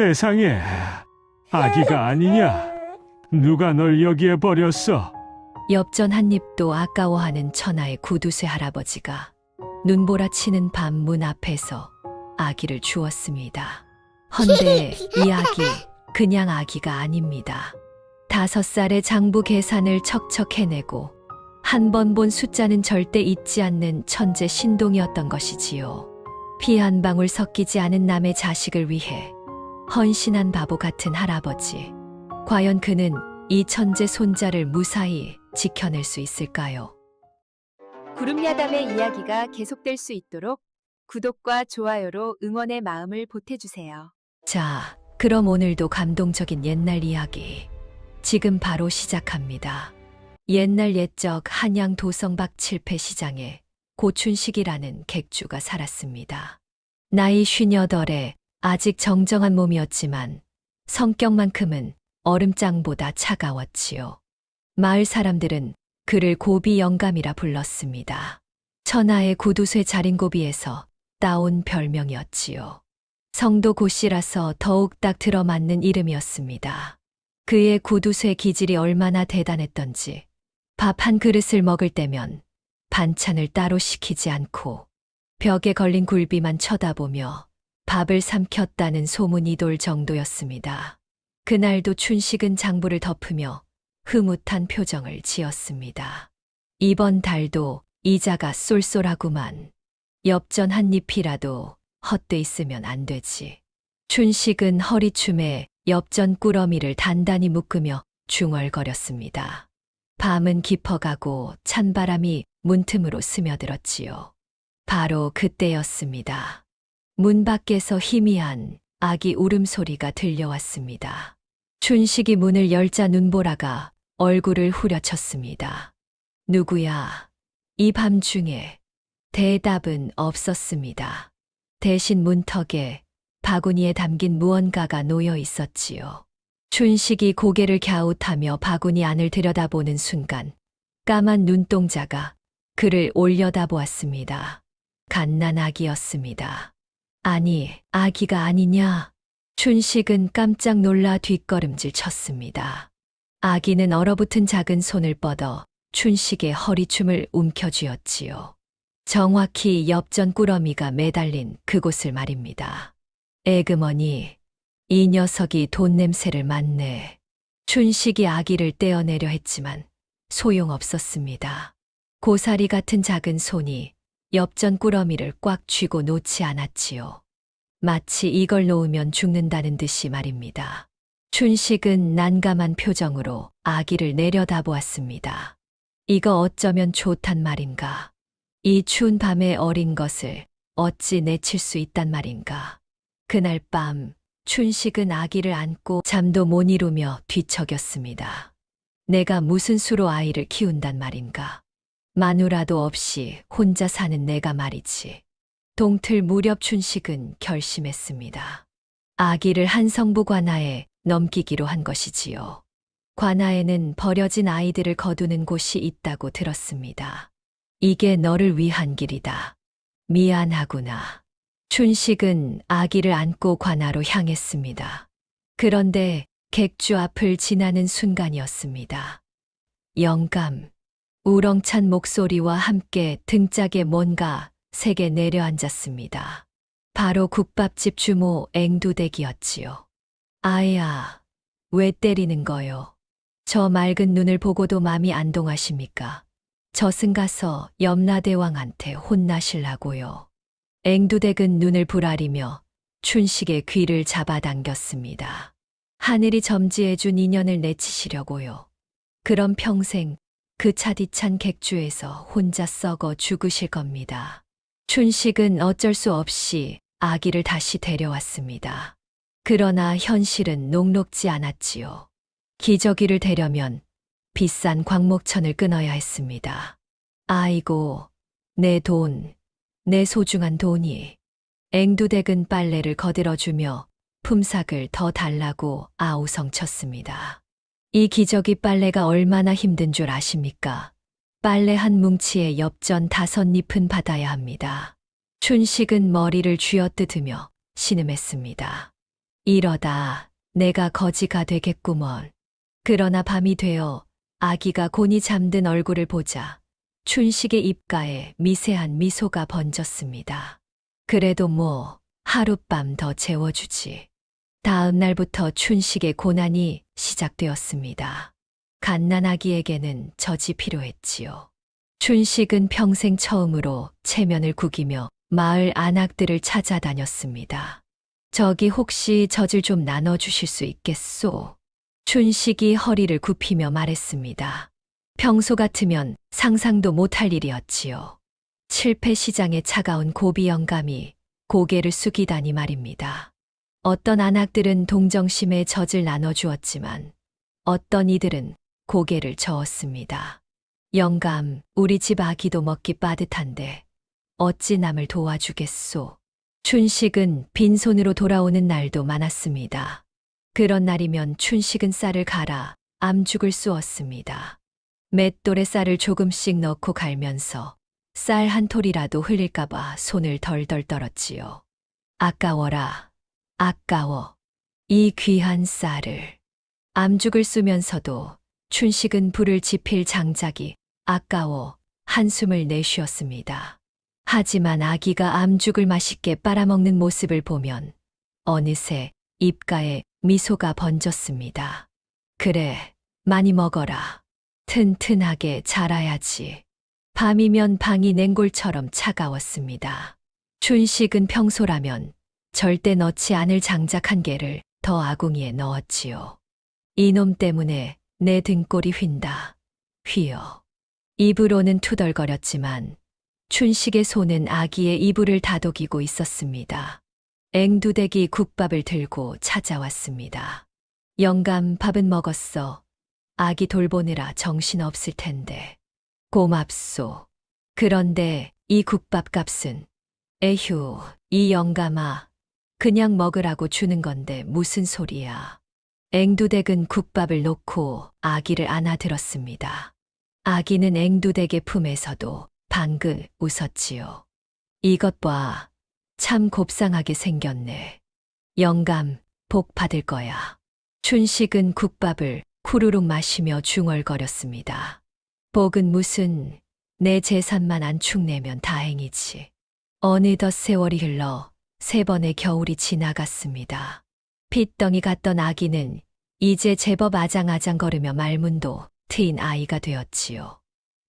세상에, 아기가 아니냐? 누가 널 여기에 버렸어? 엽전 한 입도 아까워하는 천하의 구두쇠 할아버지가 눈보라치는 밤 문 앞에서 아기를 주었습니다. 헌데 이 아기 그냥 아기가 아닙니다. 5살의 장부 계산을 척척 해내고 한 번 본 숫자는 절대 잊지 않는 천재 신동이었던 것이지요. 피 한 방울 섞이지 않은 남의 자식을 위해 헌신한 바보 같은 할아버지. 과연 그는 이 천재 손자를 무사히 지켜낼 수 있을까요? 구름야담의 이야기가 계속될 수 있도록 구독과 좋아요로 응원의 마음을 보태주세요. 자, 그럼 오늘도 감동적인 옛날 이야기 지금 바로 시작합니다. 옛날 옛적 한양 도성박 칠패 시장에 고춘식이라는 객주가 살았습니다. 나이 58에 아직 정정한 몸이었지만 성격만큼은 얼음장보다 차가웠지요. 마을 사람들은 그를 고비 영감이라 불렀습니다. 천하의 구두쇠 자린고비에서 따온 별명이었지요. 성도 고씨라서 더욱 딱 들어맞는 이름이었습니다. 그의 구두쇠 기질이 얼마나 대단했던지 밥 한 그릇을 먹을 때면 반찬을 따로 시키지 않고 벽에 걸린 굴비만 쳐다보며 밥을 삼켰다는 소문이 돌 정도였습니다. 그날도 춘식은 장부를 덮으며 흐뭇한 표정을 지었습니다. 이번 달도 이자가 쏠쏠하구만. 엽전 한 잎이라도 헛돼 있으면 안 되지. 춘식은 허리춤에 엽전 꾸러미를 단단히 묶으며 중얼거렸습니다. 밤은 깊어가고 찬바람이 문틈으로 스며들었지요. 바로 그때였습니다. 문 밖에서 희미한 아기 울음소리가 들려왔습니다. 춘식이 문을 열자 눈보라가 얼굴을 후려쳤습니다. 누구야? 이 밤중에 대답은 없었습니다. 대신 문턱에 바구니에 담긴 무언가가 놓여 있었지요. 춘식이 고개를 갸웃하며 바구니 안을 들여다보는 순간 까만 눈동자가 그를 올려다보았습니다. 갓난아기였습니다. 아니, 아기가 아니냐? 춘식은 깜짝 놀라 뒷걸음질 쳤습니다. 아기는 얼어붙은 작은 손을 뻗어 춘식의 허리춤을 움켜쥐었지요. 정확히 엽전 꾸러미가 매달린 그곳을 말입니다. 에그머니, 이 녀석이 돈 냄새를 맡네. 춘식이 아기를 떼어내려 했지만 소용없었습니다. 고사리 같은 작은 손이 엽전 꾸러미를 꽉 쥐고 놓지 않았지요. 마치 이걸 놓으면 죽는다는 듯이 말입니다. 춘식은 난감한 표정으로 아기를 내려다보았습니다. 이거 어쩌면 좋단 말인가? 이 추운 밤에 어린 것을 어찌 내칠 수 있단 말인가? 그날 밤 춘식은 아기를 안고 잠도 못 이루며 뒤척였습니다. 내가 무슨 수로 아이를 키운단 말인가? 마누라도 없이 혼자 사는 내가 말이지. 동틀 무렵 춘식은 결심했습니다. 아기를 한성부 관아에 넘기기로 한 것이지요. 관아에는 버려진 아이들을 거두는 곳이 있다고 들었습니다. 이게 너를 위한 길이다. 미안하구나. 춘식은 아기를 안고 관아로 향했습니다. 그런데 객주 앞을 지나는 순간이었습니다. 영감, 우렁찬 목소리와 함께 등짝에 뭔가 세게 내려앉았습니다. 바로 국밥집 주모 앵두댁이었지요. 아야, 왜 때리는 거요? 저 맑은 눈을 보고도 맘이 안 동하십니까? 저승 가서 염라대왕한테 혼나실라고요. 앵두댁은 눈을 부라리며 춘식의 귀를 잡아당겼습니다. 하늘이 점지해준 인연을 내치시려고요. 그럼 평생 그 차디찬 객주에서 혼자 썩어 죽으실 겁니다. 춘식은 어쩔 수 없이 아기를 다시 데려왔습니다. 그러나 현실은 녹록지 않았지요. 기저귀를 대려면 비싼 광목천을 끊어야 했습니다. 아이고, 내 돈, 내 소중한 돈이. 앵두댁은 빨래를 거들어주며 품삯을 더 달라고 아우성쳤습니다. 이 기저귀 빨래가 얼마나 힘든 줄 아십니까? 빨래 한 뭉치에 엽전 5잎은 받아야 합니다. 춘식은 머리를 쥐어뜯으며 신음했습니다. 이러다 내가 거지가 되겠구먼. 그러나 밤이 되어 아기가 곤히 잠든 얼굴을 보자 춘식의 입가에 미세한 미소가 번졌습니다. 그래도 뭐 하룻밤 더 재워주지. 다음 날부터 춘식의 고난이 시작되었습니다. 갓난아기에게는 젖이 필요했지요. 춘식은 평생 처음으로 체면을 구기며 마을 안악들을 찾아다녔습니다. 저기 혹시 젖을 좀 나눠주실 수 있겠소? 춘식이 허리를 굽히며 말했습니다. 평소 같으면 상상도 못할 일이었지요. 칠패 시장의 차가운 고비 영감이 고개를 숙이다니 말입니다. 어떤 안악들은 동정심에 젖을 나눠주었지만 어떤 이들은 고개를 저었습니다. 영감, 우리 집 아기도 먹기 빠듯한데 어찌 남을 도와주겠소? 춘식은 빈손으로 돌아오는 날도 많았습니다. 그런 날이면 춘식은 쌀을 갈아 암죽을 쑤었습니다. 맷돌에 쌀을 조금씩 넣고 갈면서 쌀 한 톨이라도 흘릴까봐 손을 덜덜 떨었지요. 아까워라, 아까워. 이 귀한 쌀을. 암죽을 쑤면서도 춘식은 불을 지필 장작이 아까워 한숨을 내쉬었습니다. 하지만 아기가 암죽을 맛있게 빨아먹는 모습을 보면 어느새 입가에 미소가 번졌습니다. 그래, 많이 먹어라. 튼튼하게 자라야지. 밤이면 방이 냉골처럼 차가웠습니다. 춘식은 평소라면 절대 넣지 않을 장작 한 개를 더 아궁이에 넣었지요. 이놈 때문에 내 등골이 휜다. 휘어. 입으로는 투덜거렸지만 춘식의 손은 아기의 이불을 다독이고 있었습니다. 앵두대기 국밥을 들고 찾아왔습니다. 영감, 밥은 먹었어. 아기 돌보느라 정신없을 텐데. 고맙소. 그런데 이 국밥 값은? 에휴, 이 영감아. 그냥 먹으라고 주는 건데 무슨 소리야. 앵두댁은 국밥을 놓고 아기를 안아들었습니다. 아기는 앵두댁의 품에서도 방긋 웃었지요. 이것 봐. 참 곱상하게 생겼네. 영감, 복 받을 거야. 춘식은 국밥을 쿠루룩 마시며 중얼거렸습니다. 복은 무슨, 내 재산만 안 축내면 다행이지. 어느덧 세월이 흘러 3번의 겨울이 지나갔습니다. 핏덩이 같던 아기는 이제 제법 아장아장거리며 말문도 트인 아이가 되었지요.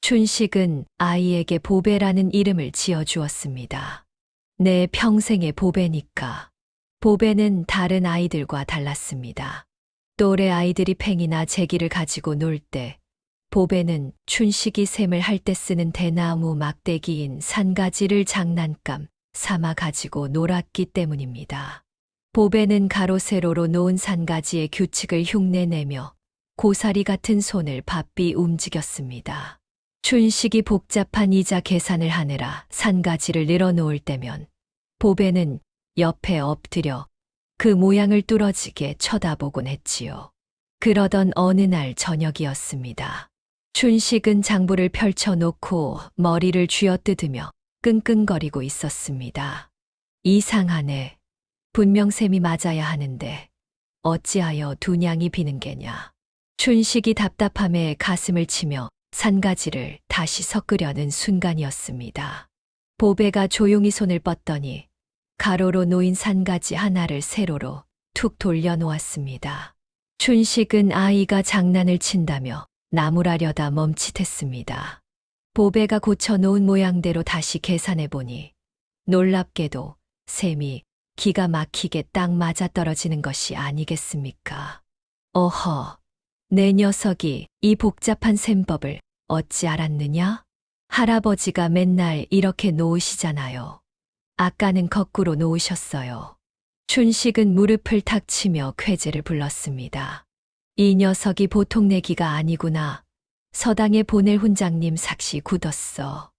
춘식은 아이에게 보배라는 이름을 지어주었습니다. 내 평생의 보배니까. 보배는 다른 아이들과 달랐습니다. 또래 아이들이 팽이나 제기를 가지고 놀 때 보배는 춘식이 셈을 할 때 쓰는 대나무 막대기인 산가지를 장난감 삼아 가지고 놀았기 때문입니다. 보배는 가로 세로로 놓은 산가지의 규칙을 흉내내며 고사리 같은 손을 바삐 움직였습니다. 춘식이 복잡한 이자 계산을 하느라 산가지를 늘어놓을 때면 보배는 옆에 엎드려 그 모양을 뚫어지게 쳐다보곤 했지요. 그러던 어느 날 저녁이었습니다. 춘식은 장부를 펼쳐놓고 머리를 쥐어뜯으며 끙끙거리고 있었습니다. 이상하네. 분명 셈이 맞아야 하는데 어찌하여 두 냥이 비는 게냐. 춘식이 답답함에 가슴을 치며 산가지를 다시 섞으려는 순간이었습니다. 보배가 조용히 손을 뻗더니 가로로 놓인 산가지 하나를 세로로 툭 돌려놓았습니다. 춘식은 아이가 장난을 친다며 나무라려다 멈칫했습니다. 보배가 고쳐놓은 모양대로 다시 계산해보니 놀랍게도 셈이 기가 막히게 딱 맞아떨어지는 것이 아니겠습니까? 어허, 내 녀석이 이 복잡한 셈법을 어찌 알았느냐? 할아버지가 맨날 이렇게 놓으시잖아요. 아까는 거꾸로 놓으셨어요. 춘식은 무릎을 탁 치며 쾌재를 불렀습니다. 이 녀석이 보통 내기가 아니구나. 서당에 보낼 훈장님 삭시 굳었어.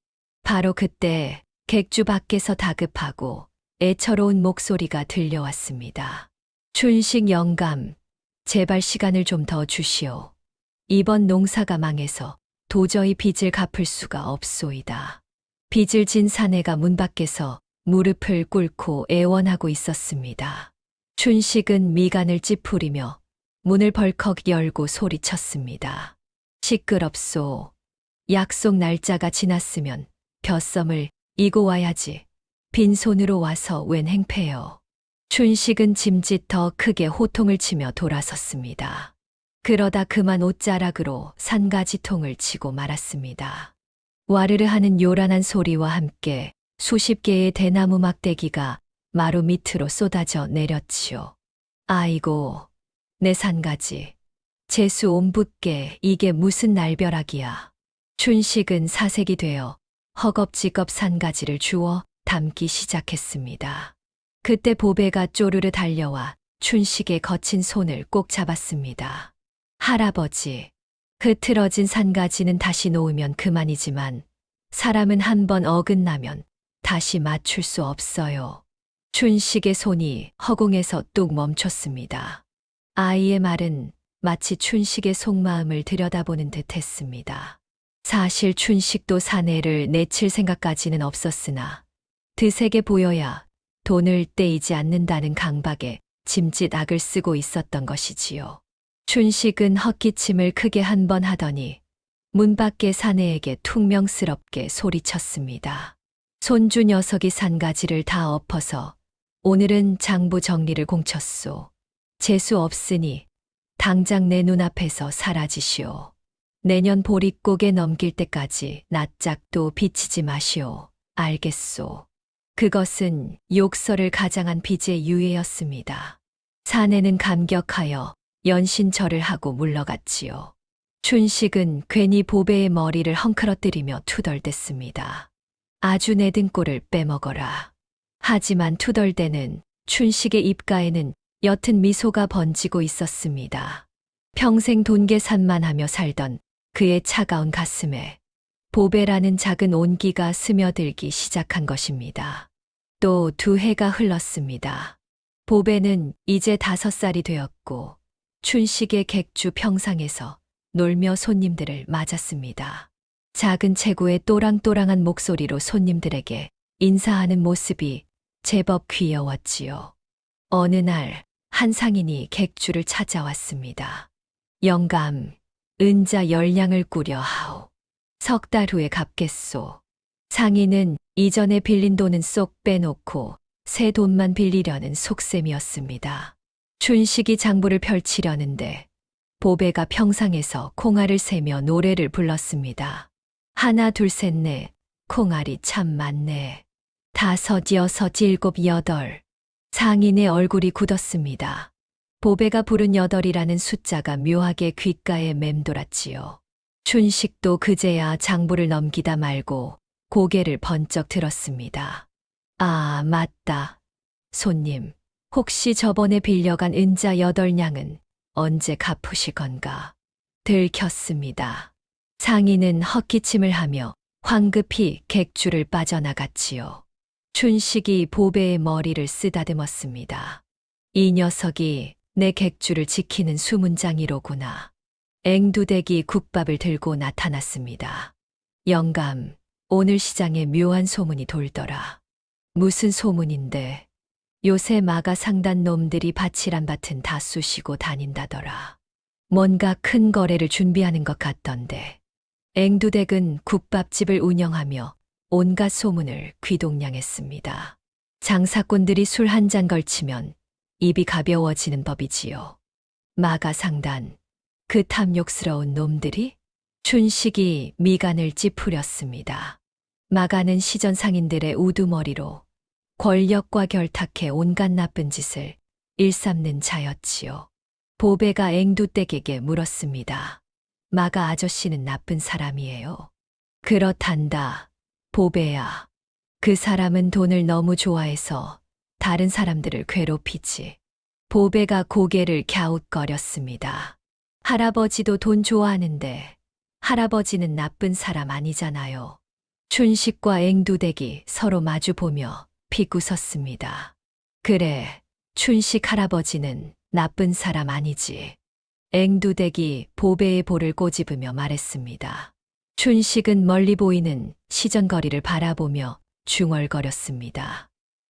바로 그때 객주 밖에서 다급하고 애처로운 목소리가 들려왔습니다. 춘식 영감, 제발 시간을 좀 더 주시오. 이번 농사가 망해서 도저히 빚을 갚을 수가 없소이다. 빚을 진 사내가 문 밖에서 무릎을 꿇고 애원하고 있었습니다. 춘식은 미간을 찌푸리며 문을 벌컥 열고 소리쳤습니다. 시끄럽소. 약속 날짜가 지났으면 벼썸을 이고 와야지. 빈손으로 와서 웬 행패요. 춘식은 짐짓 더 크게 호통을 치며 돌아섰습니다. 그러다 그만 옷자락으로 산가지통을 치고 말았습니다. 와르르 하는 요란한 소리와 함께 수십 개의 대나무 막대기가 마루 밑으로 쏟아져 내렸지요. 아이고, 내 산가지. 재수 옴붙게 이게 무슨 날벼락이야. 춘식은 사색이 되어 허겁지겁 산가지를 주워 담기 시작했습니다. 그때 보배가 쪼르르 달려와 춘식의 거친 손을 꼭 잡았습니다. 할아버지, 흐트러진 산가지는 다시 놓으면 그만이지만 사람은 한 번 어긋나면 다시 맞출 수 없어요. 춘식의 손이 허공에서 뚝 멈췄습니다. 아이의 말은 마치 춘식의 속마음을 들여다보는 듯 했습니다. 사실 춘식도 사내를 내칠 생각까지는 없었으나 드세게 보여야 돈을 떼이지 않는다는 강박에 짐짓 악을 쓰고 있었던 것이지요. 춘식은 헛기침을 크게 한 번 하더니 문 밖의 사내에게 퉁명스럽게 소리쳤습니다. 손주 녀석이 산가지를 다 엎어서 오늘은 장부 정리를 공쳤소. 재수 없으니 당장 내 눈앞에서 사라지시오. 내년 보릿고개 넘길 때까지 낯짝도 비치지 마시오. 알겠소. 그것은 욕설을 가장한 빚의 유예였습니다. 사내는 감격하여 연신절을 하고 물러갔지요. 춘식은 괜히 보배의 머리를 헝클어뜨리며 투덜댔습니다. 아주 내 등골을 빼먹어라. 하지만 투덜대는 춘식의 입가에는 옅은 미소가 번지고 있었습니다. 평생 돈계산만 하며 살던 그의 차가운 가슴에 보배라는 작은 온기가 스며들기 시작한 것입니다. 또 2해가 흘렀습니다. 보배는 이제 5살이 되었고 춘식의 객주 평상에서 놀며 손님들을 맞았습니다. 작은 체구의 또랑또랑한 목소리로 손님들에게 인사하는 모습이 제법 귀여웠지요. 어느 날 한 상인이 객주를 찾아왔습니다. 영감, 은자 10냥을 꾸려 하오. 3달 후에 갚겠소. 상인은 이전에 빌린 돈은 쏙 빼놓고 새 돈만 빌리려는 속셈이었습니다. 춘식이 장부를 펼치려는데 보배가 평상에서 콩알을 세며 노래를 불렀습니다. 하나 둘 셋 넷, 콩알이 참 많네. 5, 6, 7, 8. 상인의 얼굴이 굳었습니다. 보배가 부른 8이라는 숫자가 묘하게 귓가에 맴돌았지요. 춘식도 그제야 장부를 넘기다 말고 고개를 번쩍 들었습니다. 아, 맞다. 손님, 혹시 저번에 빌려간 은자 8냥은 언제 갚으실 건가? 들켰습니다. 상인은 헛기침을 하며 황급히 객주를 빠져나갔지요. 춘식이 보배의 머리를 쓰다듬었습니다. 이 녀석이 내 객주를 지키는 수문장이로구나. 앵두대기 국밥을 들고 나타났습니다. 영감, 오늘 시장에 묘한 소문이 돌더라. 무슨 소문인데? 요새 마가 상단 놈들이 밭이란 밭은 다 쑤시고 다닌다더라. 뭔가 큰 거래를 준비하는 것 같던데. 앵두댁은 국밥집을 운영하며 온갖 소문을 귀동냥했습니다. 장사꾼들이 술 한 잔 걸치면 입이 가벼워지는 법이지요. 마가 상단, 그 탐욕스러운 놈들이? 춘식이 미간을 찌푸렸습니다. 마가는 시전 상인들의 우두머리로 권력과 결탁해 온갖 나쁜 짓을 일삼는 자였지요. 보배가 앵두댁에게 물었습니다. 마가 아저씨는 나쁜 사람이에요. 그렇단다. 보배야. 그 사람은 돈을 너무 좋아해서 다른 사람들을 괴롭히지. 보배가 고개를 갸웃거렸습니다. 할아버지도 돈 좋아하는데 할아버지는 나쁜 사람 아니잖아요. 춘식과 앵두댁이 서로 마주보며 비웃었습니다. 그래, 춘식 할아버지는 나쁜 사람 아니지. 앵두댁이 보배의 볼을 꼬집으며 말했습니다. 춘식은 멀리 보이는 시전거리를 바라보며 중얼거렸습니다.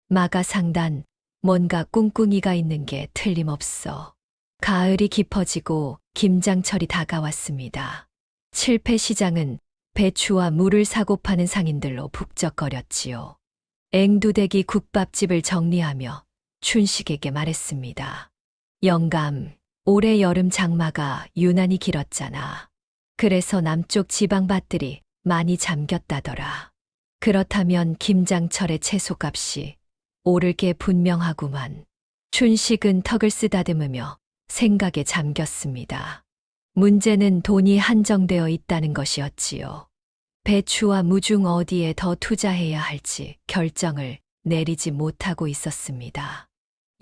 마가 상단, 뭔가 꿍꿍이가 있는 게 틀림없어. 가을이 깊어지고 김장철이 다가왔습니다. 칠패시장은 배추와 물을 사고 파는 상인들로 북적거렸지요. 앵두대기 국밥집을 정리하며 춘식에게 말했습니다. 영감, 올해 여름 장마가 유난히 길었잖아. 그래서 남쪽 지방밭들이 많이 잠겼다더라. 그렇다면 김장철의 채소값이 오를 게 분명하구만. 춘식은 턱을 쓰다듬으며 생각에 잠겼습니다. 문제는 돈이 한정되어 있다는 것이었지요. 배추와 무 중 어디에 더 투자해야 할지 결정을 내리지 못하고 있었습니다.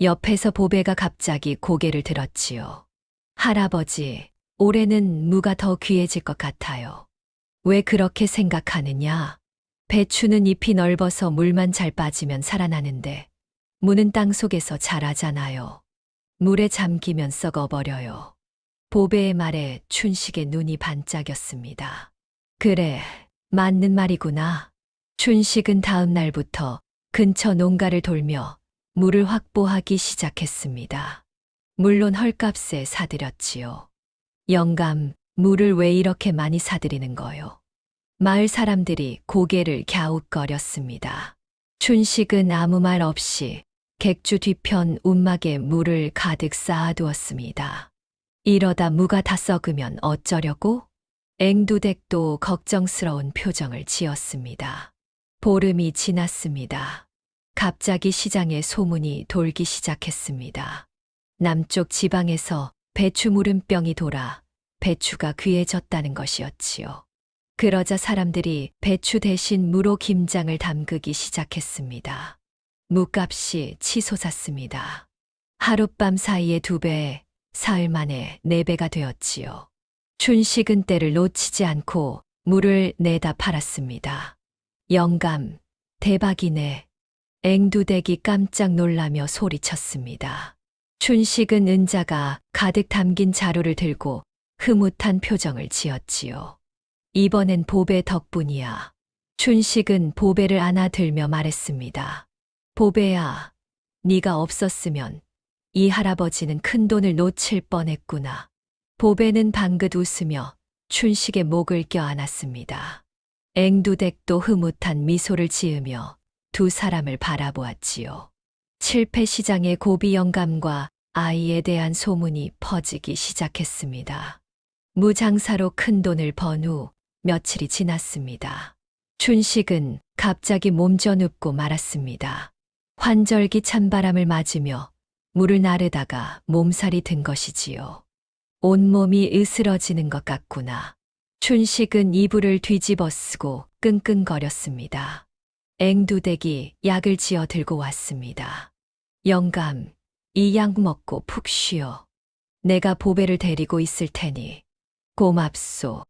옆에서 보배가 갑자기 고개를 들었지요. 할아버지, 올해는 무가 더 귀해질 것 같아요. 왜 그렇게 생각하느냐? 배추는 잎이 넓어서 물만 잘 빠지면 살아나는데 무는 땅속에서 자라잖아요. 물에 잠기면 썩어버려요. 보배의 말에 춘식의 눈이 반짝였습니다. 그래, 맞는 말이구나. 춘식은 다음 날부터 근처 농가를 돌며 물을 확보하기 시작했습니다. 물론 헐값에 사들였지요. 영감, 물을 왜 이렇게 많이 사들이는 거요? 마을 사람들이 고개를 갸웃거렸습니다. 춘식은 아무 말 없이 객주 뒤편 움막에 물을 가득 쌓아두었습니다. 이러다 무가 다 썩으면 어쩌려고? 앵두댁도 걱정스러운 표정을 지었습니다. 보름이 지났습니다. 갑자기 시장에 소문이 돌기 시작했습니다. 남쪽 지방에서 배추 물음병이 돌아 배추가 귀해졌다는 것이었지요. 그러자 사람들이 배추 대신 무로 김장을 담그기 시작했습니다. 무값이 치솟았습니다. 하룻밤 사이에 2배, 사흘 만에 4배가 되었지요. 춘식은 때를 놓치지 않고 무를 내다 팔았습니다. 영감, 대박이네. 앵두댁이 깜짝 놀라며 소리쳤습니다. 춘식은 은자가 가득 담긴 자루를 들고 흐뭇한 표정을 지었지요. 이번엔 보배 덕분이야. 춘식은 보배를 안아들며 말했습니다. 보배야, 네가 없었으면 이 할아버지는 큰 돈을 놓칠 뻔했구나. 보배는 방긋 웃으며 춘식의 목을 껴안았습니다. 앵두댁도 흐뭇한 미소를 지으며 2 사람을 바라보았지요. 칠패시장의 고비 영감과 아이에 대한 소문이 퍼지기 시작했습니다. 무장사로 큰 돈을 번 후 며칠이 지났습니다. 춘식은 갑자기 몸져눕고 말았습니다. 환절기 찬바람을 맞으며 물을 나르다가 몸살이 든 것이지요. 온몸이 으스러지는 것 같구나. 춘식은 이불을 뒤집어 쓰고 끙끙거렸습니다. 앵두댁이 약을 지어 들고 왔습니다. 영감, 이 약 먹고 푹 쉬어. 내가 보배를 데리고 있을 테니. 고맙소.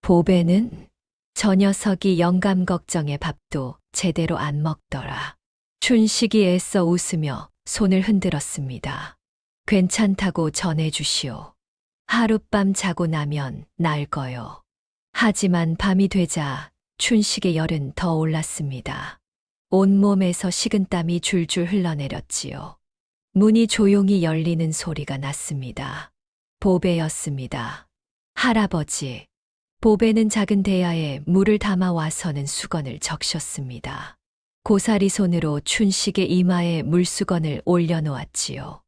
보배는? 저 녀석이 영감 걱정에 밥도 제대로 안 먹더라. 춘식이 애써 웃으며 손을 흔들었습니다. 괜찮다고 전해주시오. 하룻밤 자고 나면 나을 거요. 하지만 밤이 되자 춘식의 열은 더 올랐습니다. 온몸에서 식은땀이 줄줄 흘러내렸지요. 문이 조용히 열리는 소리가 났습니다. 보배였습니다. 할아버지. 보배는 작은 대야에 물을 담아 와서는 수건을 적셨습니다. 고사리 손으로 춘식의 이마에 물수건을 올려놓았지요.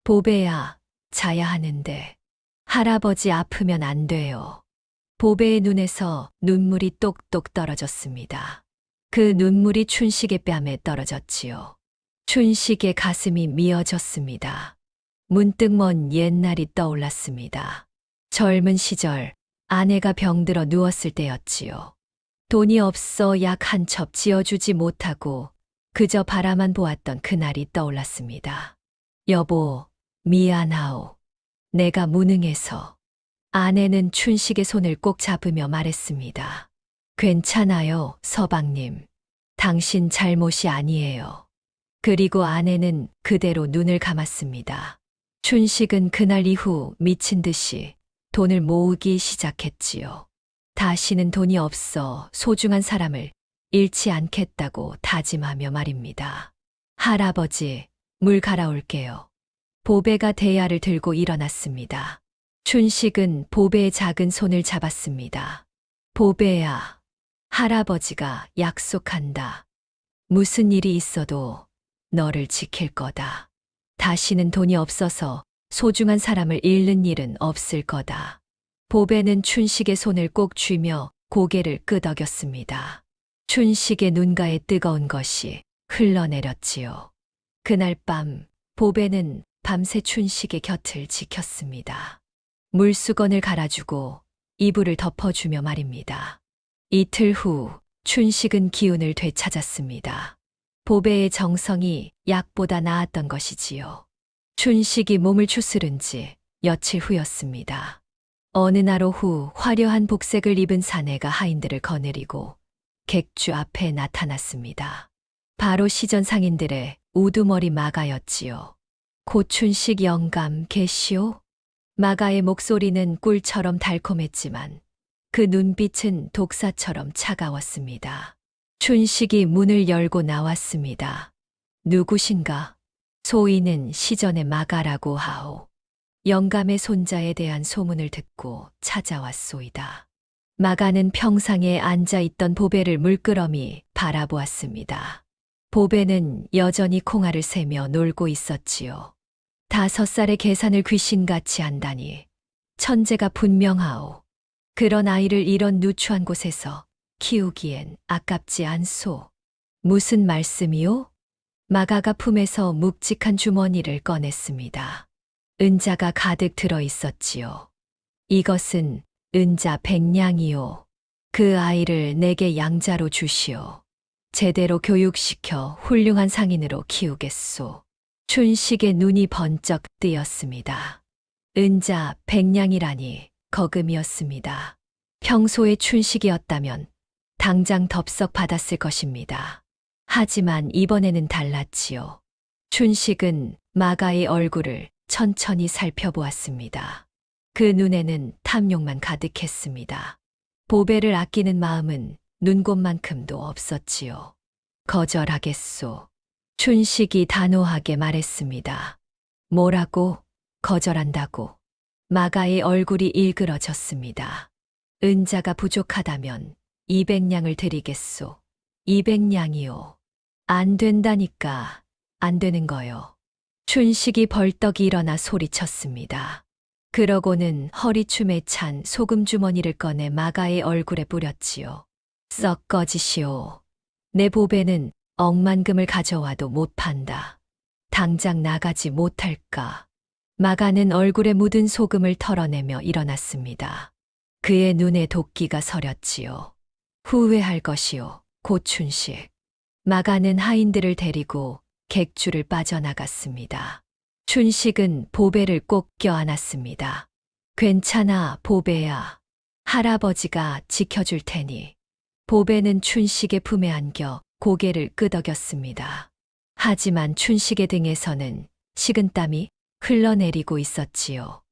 보배야, 자야 하는데. 할아버지 아프면 안 돼요. 보배의 눈에서 눈물이 똑똑 떨어졌습니다. 그 눈물이 춘식의 뺨에 떨어졌지요. 춘식의 가슴이 미어졌습니다. 문득 먼 옛날이 떠올랐습니다. 젊은 시절 아내가 병들어 누웠을 때였지요. 돈이 없어 약 한 첩 지어주지 못하고 그저 바라만 보았던 그날이 떠올랐습니다. 여보, 미안하오. 내가 무능해서. 아내는 춘식의 손을 꼭 잡으며 말했습니다. 괜찮아요, 서방님. 당신 잘못이 아니에요. 그리고 아내는 그대로 눈을 감았습니다. 춘식은 그날 이후 미친 듯이 돈을 모으기 시작했지요. 다시는 돈이 없어 소중한 사람을 잃지 않겠다고 다짐하며 말입니다. 할아버지, 물 갈아올게요. 보배가 대야를 들고 일어났습니다. 춘식은 보배의 작은 손을 잡았습니다. 보배야, 할아버지가 약속한다. 무슨 일이 있어도 너를 지킬 거다. 다시는 돈이 없어서 소중한 사람을 잃는 일은 없을 거다. 보배는 춘식의 손을 꼭 쥐며 고개를 끄덕였습니다. 춘식의 눈가에 뜨거운 것이 흘러내렸지요. 그날 밤 보배는 밤새 춘식의 곁을 지켰습니다. 물수건을 갈아주고 이불을 덮어주며 말입니다. 이틀 후 춘식은 기운을 되찾았습니다. 보배의 정성이 약보다 나았던 것이지요. 춘식이 몸을 추스른 지 며칠 후였습니다. 어느 날 오후 화려한 복색을 입은 사내가 하인들을 거느리고 객주 앞에 나타났습니다. 바로 시전 상인들의 우두머리 마가였지요. 고춘식 영감 계시오? 마가의 목소리는 꿀처럼 달콤했지만 그 눈빛은 독사처럼 차가웠습니다. 춘식이 문을 열고 나왔습니다. 누구신가? 소인은 시전의 마가라고 하오. 영감의 손자에 대한 소문을 듣고 찾아왔소이다. 마가는 평상에 앉아있던 보배를 물끄러미 바라보았습니다. 보배는 여전히 콩알을 세며 놀고 있었지요. 5살의 계산을 귀신같이 한다니 천재가 분명하오. 그런 아이를 이런 누추한 곳에서 키우기엔 아깝지 않소. 무슨 말씀이오? 마가가 품에서 묵직한 주머니를 꺼냈습니다. 은자가 가득 들어 있었지요. 이것은 은자 100냥이요. 그 아이를 내게 양자로 주시오. 제대로 교육시켜 훌륭한 상인으로 키우겠소. 춘식의 눈이 번쩍 뜨였습니다. 은자 100냥이라니 거금이었습니다. 평소에 춘식이었다면 당장 덥석 받았을 것입니다. 하지만 이번에는 달랐지요. 춘식은 마가의 얼굴을 천천히 살펴보았습니다. 그 눈에는 탐욕만 가득했습니다. 보배를 아끼는 마음은 눈곱만큼도 없었지요. 거절하겠소. 춘식이 단호하게 말했습니다. 뭐라고? 거절한다고. 마가의 얼굴이 일그러졌습니다. 은자가 부족하다면 200냥을 드리겠소. 200냥이요. 안 된다니까. 안 되는 거요. 춘식이 벌떡 일어나 소리쳤습니다. 그러고는 허리춤에 찬 소금 주머니를 꺼내 마가의 얼굴에 뿌렸지요. 썩 꺼지시오. 내 보배는 억만금을 가져와도 못 판다. 당장 나가지 못할까. 마가는 얼굴에 묻은 소금을 털어내며 일어났습니다. 그의 눈에 도끼가 서렸지요. 후회할 것이요, 고춘식. 마가는 하인들을 데리고 객주를 빠져나갔습니다. 춘식은 보배를 꼭 껴안았습니다. 괜찮아, 보배야. 할아버지가 지켜줄 테니. 보배는 춘식의 품에 안겨 고개를 끄덕였습니다. 하지만 춘식의 등에서는 식은땀이 흘러내리고 있었지요.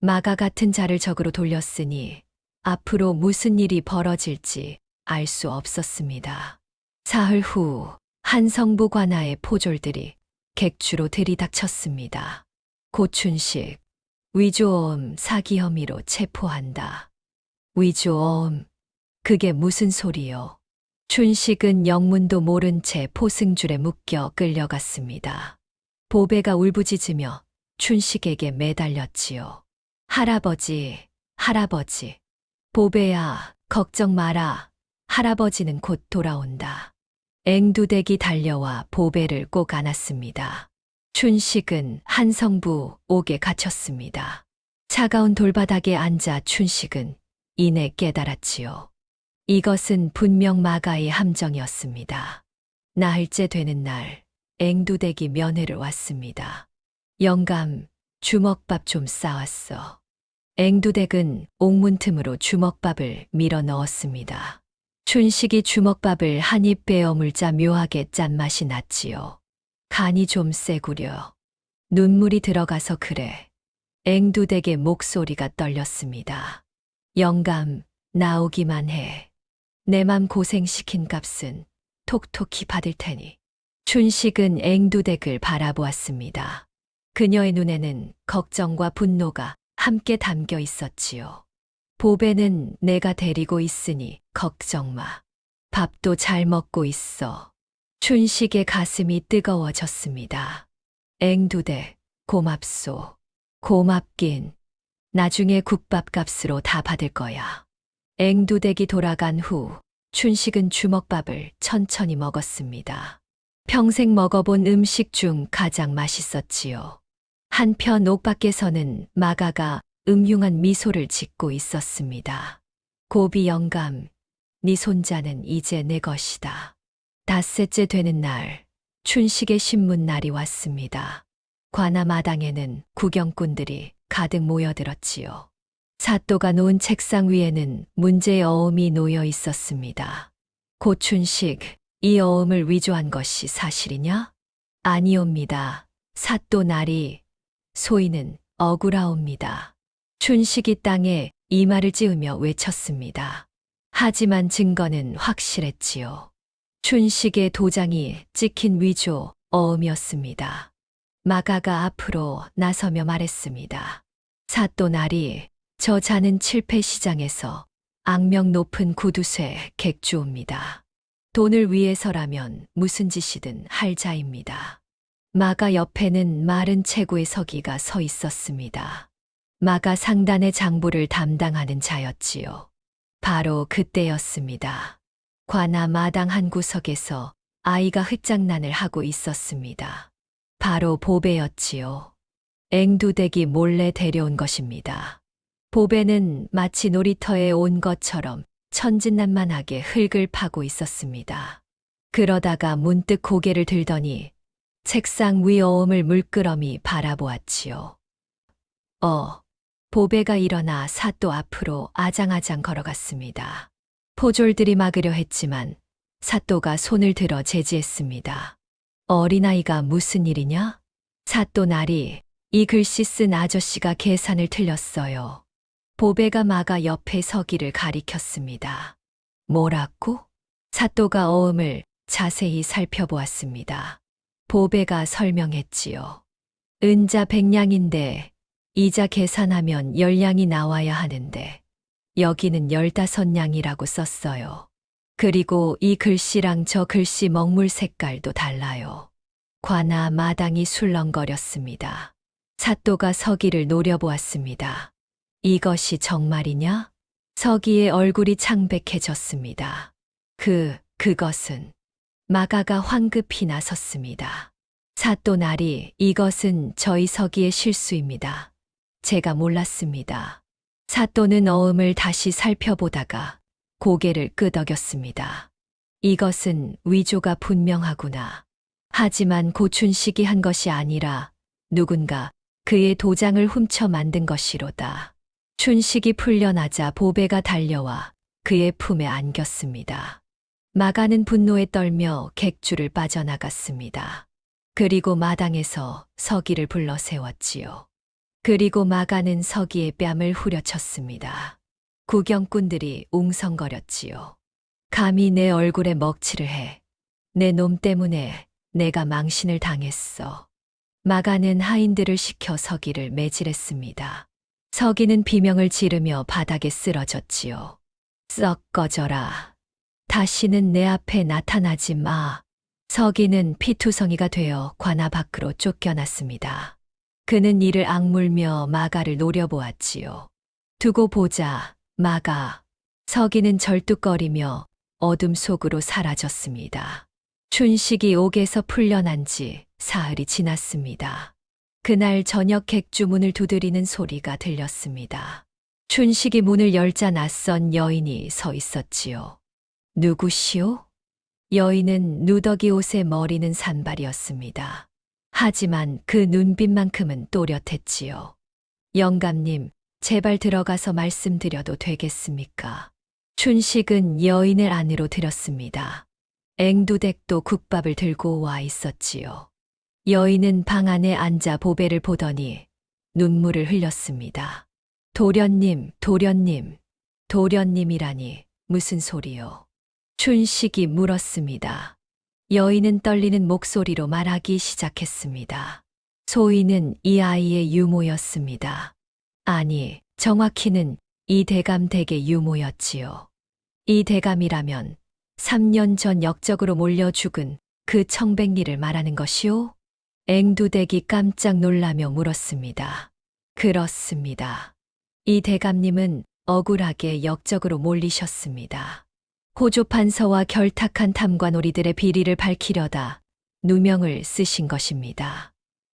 마가 같은 자를 적으로 돌렸으니 앞으로 무슨 일이 벌어질지 알 수 없었습니다. 사흘 후 한성부 관아의 포졸들이 객주로 들이닥쳤습니다. 고춘식, 위조어음 사기 혐의로 체포한다. 위조어음, 그게 무슨 소리요? 춘식은 영문도 모른 채 포승줄에 묶여 끌려갔습니다. 보배가 울부짖으며 춘식에게 매달렸지요. 할아버지, 할아버지. 보배야, 걱정 마라. 할아버지는 곧 돌아온다. 앵두댁이 달려와 보배를 꼭 안았습니다. 춘식은 한성부 옥에 갇혔습니다. 차가운 돌바닥에 앉아 춘식은 이내 깨달았지요. 이것은 분명 마가의 함정이었습니다. 나흘째 되는 날 앵두댁이 면회를 왔습니다. 영감, 주먹밥 좀 싸왔어. 앵두댁은 옥문 틈으로 주먹밥을 밀어 넣었습니다. 춘식이 주먹밥을 한 입 베어 물자 묘하게 짠맛이 났지요. 간이 좀 세구려. 눈물이 들어가서 그래. 앵두댁의 목소리가 떨렸습니다. 영감, 나오기만 해. 내 맘 고생시킨 값은 톡톡히 받을 테니. 춘식은 앵두댁을 바라보았습니다. 그녀의 눈에는 걱정과 분노가 함께 담겨 있었지요. 보배는 내가 데리고 있으니 걱정 마. 밥도 잘 먹고 있어. 춘식의 가슴이 뜨거워졌습니다. 앵두댁, 고맙소. 고맙긴. 나중에 국밥값으로 다 받을 거야. 앵두댁이 돌아간 후 춘식은 주먹밥을 천천히 먹었습니다. 평생 먹어본 음식 중 가장 맛있었지요. 한편 옥밖에서는 마가가 음흉한 미소를 짓고 있었습니다. 고비 영감, 네 손자는 이제 내 것이다. 닷새째 되는 날, 춘식의 신문날이 왔습니다. 관아 마당에는 구경꾼들이 가득 모여들었지요. 사또가 놓은 책상 위에는 문제의 어음이 놓여 있었습니다. 고춘식, 이 어음을 위조한 것이 사실이냐? 아니옵니다. 사또 나리, 소인은 억울하옵니다. 춘식이 땅에 이마를 찌으며 외쳤습니다. 하지만 증거는 확실했지요. 춘식의 도장이 찍힌 위조 어음이었습니다. 마가가 앞으로 나서며 말했습니다. 사또 나리, 저 자는 칠패시장에서 악명 높은 구두쇠 객주옵니다. 돈을 위해서라면 무슨 짓이든 할 자입니다. 마가 옆에는 마른 체구의 서기가 서 있었습니다. 마가 상단의 장부를 담당하는 자였지요. 바로 그때였습니다. 관아 마당 한 구석에서 아이가 흙장난을 하고 있었습니다. 바로 보배였지요. 앵두댁이 몰래 데려온 것입니다. 보배는 마치 놀이터에 온 것처럼 천진난만하게 흙을 파고 있었습니다. 그러다가 문득 고개를 들더니 책상 위 어음을 물끄러미 바라보았지요. 보배가 일어나 사또 앞으로 아장아장 걸어갔습니다. 포졸들이 막으려 했지만 사또가 손을 들어 제지했습니다. 어린아이가 무슨 일이냐? 사또 나리, 이 글씨 쓴 아저씨가 계산을 틀렸어요. 보배가 마가 옆에 서기를 가리켰습니다. 뭐라고? 사또가 어음을 자세히 살펴보았습니다. 보배가 설명했지요. 은자 100냥인데 이자 계산하면 10냥이 나와야 하는데 여기는 15냥이라고 썼어요. 그리고 이 글씨랑 저 글씨 먹물 색깔도 달라요. 관아 마당이 술렁거렸습니다. 사또가 서기를 노려보았습니다. 이것이 정말이냐? 서기의 얼굴이 창백해졌습니다. 그것은 마가가 황급히 나섰습니다. 사또 나리, 이것은 저희 서기의 실수입니다. 제가 몰랐습니다. 사또는 어음을 다시 살펴보다가 고개를 끄덕였습니다. 이것은 위조가 분명하구나. 하지만 고춘식이 한 것이 아니라 누군가 그의 도장을 훔쳐 만든 것이로다. 춘식이 풀려나자 보배가 달려와 그의 품에 안겼습니다. 마가는 분노에 떨며 객주를 빠져나갔습니다. 그리고 마당에서 서기를 불러 세웠지요. 그리고 마가는 서기의 뺨을 후려쳤습니다. 구경꾼들이 웅성거렸지요. 감히 내 얼굴에 먹칠을 해. 내 놈 때문에 내가 망신을 당했어. 마가는 하인들을 시켜 서기를 매질했습니다. 서기는 비명을 지르며 바닥에 쓰러졌지요. 썩 꺼져라. 다시는 내 앞에 나타나지 마. 서기는 피투성이가 되어 관아 밖으로 쫓겨났습니다. 그는 이를 악물며 마가를 노려보았지요. 두고 보자, 마가. 서기는 절뚝거리며 어둠 속으로 사라졌습니다. 춘식이 옥에서 풀려난 지 사흘이 지났습니다. 그날 저녁 객주 문을 두드리는 소리가 들렸습니다. 춘식이 문을 열자 낯선 여인이 서 있었지요. 누구시오? 여인은 누더기 옷에 머리는 산발이었습니다. 하지만 그 눈빛만큼은 또렷했지요. 영감님, 제발 들어가서 말씀드려도 되겠습니까? 춘식은 여인을 안으로 들였습니다. 앵두댁도 국밥을 들고 와 있었지요. 여인은 방 안에 앉아 보배를 보더니 눈물을 흘렸습니다. 도련님, 도련님이라니 무슨 소리요? 춘식이 물었습니다. 여인은 떨리는 목소리로 말하기 시작했습니다. 소희는 이 아이의 유모였습니다. 아니, 정확히는 이 대감 댁의 유모였지요. 이 대감이라면 3년 전 역적으로 몰려 죽은 그 청백리를 말하는 것이오? 앵두댁이 깜짝 놀라며 물었습니다. 그렇습니다. 이 대감님은 억울하게 역적으로 몰리셨습니다. 호조 판서와 결탁한 탐관오리들의 비리를 밝히려다 누명을 쓰신 것입니다.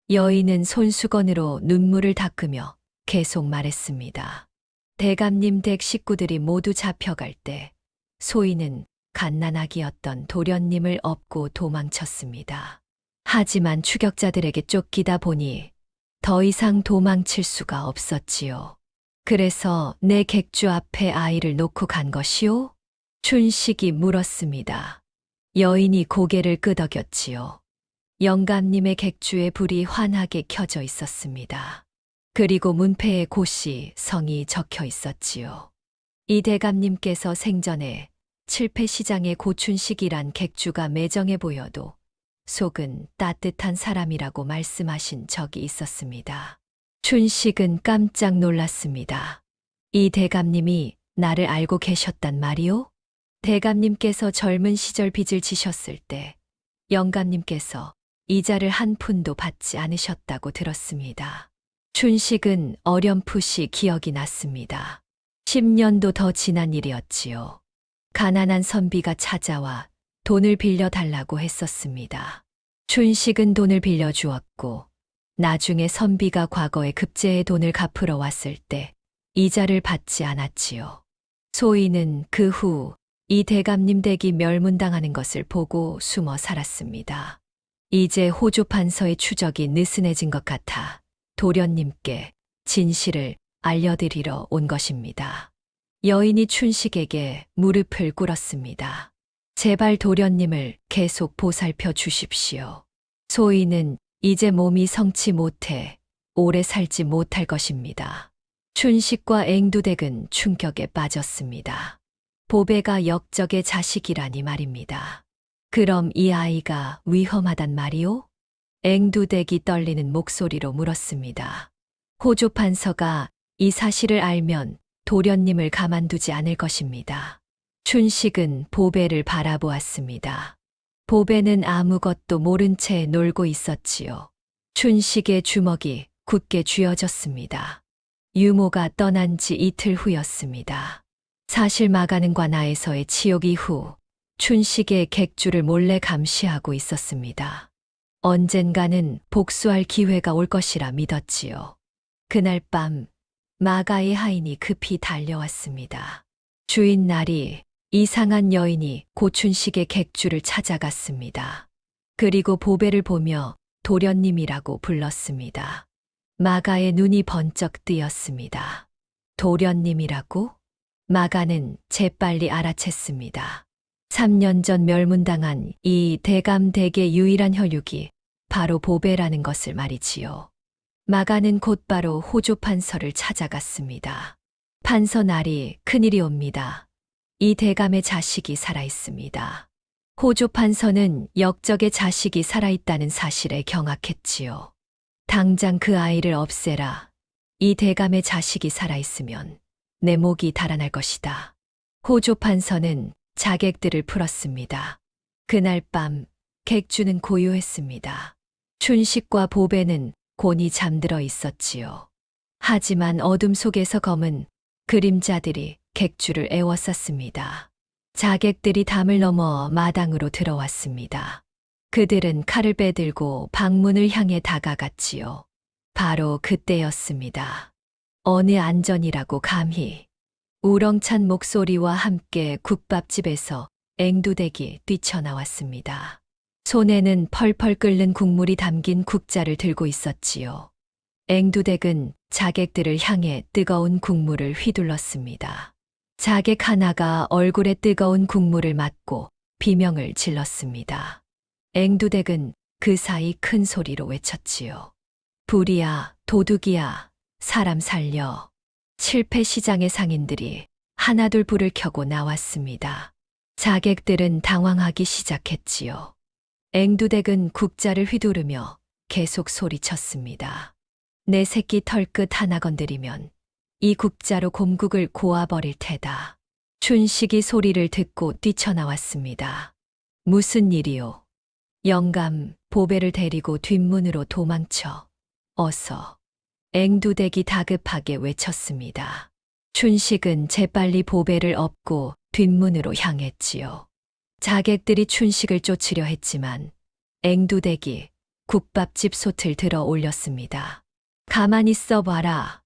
여인은 손수건으로 눈물을 닦으며 계속 말했습니다. 대감님 댁 식구들이 모두 잡혀갈 때 소희는 갓난아기였던 도련님을 업고 도망쳤습니다. 하지만 추격자들에게 쫓기다 보니 더 이상 도망칠 수가 없었지요. 그래서 내 객주 앞에 아이를 놓고 간 것이오? 춘식이 물었습니다. 여인이 고개를 끄덕였지요. 영감님의 객주에 불이 환하게 켜져 있었습니다. 그리고 문패에 고씨 성이 적혀 있었지요. 이 대감님께서 생전에 칠패시장의 고춘식이란 객주가 매정해 보여도 속은 따뜻한 사람이라고 말씀하신 적이 있었습니다. 춘식은 깜짝 놀랐습니다. 이 대감님이 나를 알고 계셨단 말이오? 대감님께서 젊은 시절 빚을 지셨을 때 영감님께서 이자를 한 푼도 받지 않으셨다고 들었습니다. 춘식은 어렴풋이 기억이 났습니다. 10년도 더 지난 일이었지요. 가난한 선비가 찾아와 돈을 빌려달라고 했었습니다. 춘식은 돈을 빌려주었고 나중에 선비가 과거에 급제의 돈을 갚으러 왔을 때 이자를 받지 않았지요. 소희는 그 후 이 대감님 댁이 멸문당하는 것을 보고 숨어 살았습니다. 이제 호조 판서의 추적이 느슨해진 것 같아 도련님께 진실을 알려드리러 온 것입니다. 여인이 춘식에게 무릎을 꿇었습니다. 제발 도련님을 계속 보살펴 주십시오. 소희는 이제 몸이 성치 못해 오래 살지 못할 것입니다. 춘식과 앵두댁은 충격에 빠졌습니다. 보배가 역적의 자식이라니 말입니다. 그럼 이 아이가 위험하단 말이오? 앵두댁이 떨리는 목소리로 물었습니다. 호조 판서가 이 사실을 알면 도련님을 가만두지 않을 것입니다. 춘식은 보배를 바라보았습니다. 보배는 아무것도 모른 채 놀고 있었지요. 춘식의 주먹이 굳게 쥐어졌습니다. 유모가 떠난 지 이틀 후였습니다. 사실 마가는과 나에서의 치욕 이후 춘식의 객주를 몰래 감시하고 있었습니다. 언젠가는 복수할 기회가 올 것이라 믿었지요. 그날 밤 마가의 하인이 급히 달려왔습니다. 주인 날이 이상한 여인이 고춘식의 객주를 찾아갔습니다. 그리고 보배를 보며 도련님이라고 불렀습니다. 마가의 눈이 번쩍 뜨였습니다. 도련님이라고? 마가는 재빨리 알아챘습니다. 3년 전 멸문당한 이 대감 댁의 유일한 혈육이 바로 보배라는 것을 말이지요. 마가는 곧바로 호조 판서를 찾아갔습니다. 판서 날이 큰일이 옵니다. 이 대감의 자식이 살아있습니다. 호조 판서는 역적의 자식이 살아있다는 사실에 경악했지요. 당장 그 아이를 없애라. 이 대감의 자식이 살아있으면 내 목이 달아날 것이다. 호조 판서는 자객들을 풀었습니다. 그날 밤 객주는 고요했습니다. 춘식과 보배는 곤히 잠들어 있었지요. 하지만 어둠 속에서 검은 그림자들이 객주를 에워쌌습니다. 자객들이 담을 넘어 마당으로 들어왔습니다. 그들은 칼을 빼들고 방문을 향해 다가갔지요. 바로 그때였습니다. 어느 안전이라고 감히 우렁찬 목소리와 함께 국밥집에서 앵두댁이 뛰쳐나왔습니다. 손에는 펄펄 끓는 국물이 담긴 국자를 들고 있었지요. 앵두댁은 자객들을 향해 뜨거운 국물을 휘둘렀습니다. 자객 하나가 얼굴에 뜨거운 국물을 맞고 비명을 질렀습니다. 앵두댁은 그 사이 큰 소리로 외쳤지요. 불이야, 도둑이야, 사람 살려. 칠패시장의 상인들이 하나둘 불을 켜고 나왔습니다. 자객들은 당황하기 시작했지요. 앵두댁은 국자를 휘두르며 계속 소리쳤습니다. 내 새끼 털끝 하나 건드리면 이 국자로 곰국을 고아버릴 테다. 춘식이 소리를 듣고 뛰쳐나왔습니다. 무슨 일이요? 영감, 보배를 데리고 뒷문으로 도망쳐. 어서. 앵두댁이 다급하게 외쳤습니다. 춘식은 재빨리 보배를 업고 뒷문으로 향했지요. 자객들이 춘식을 쫓으려 했지만 앵두댁이 국밥집 솥을 들어 올렸습니다. 가만히 있어봐라.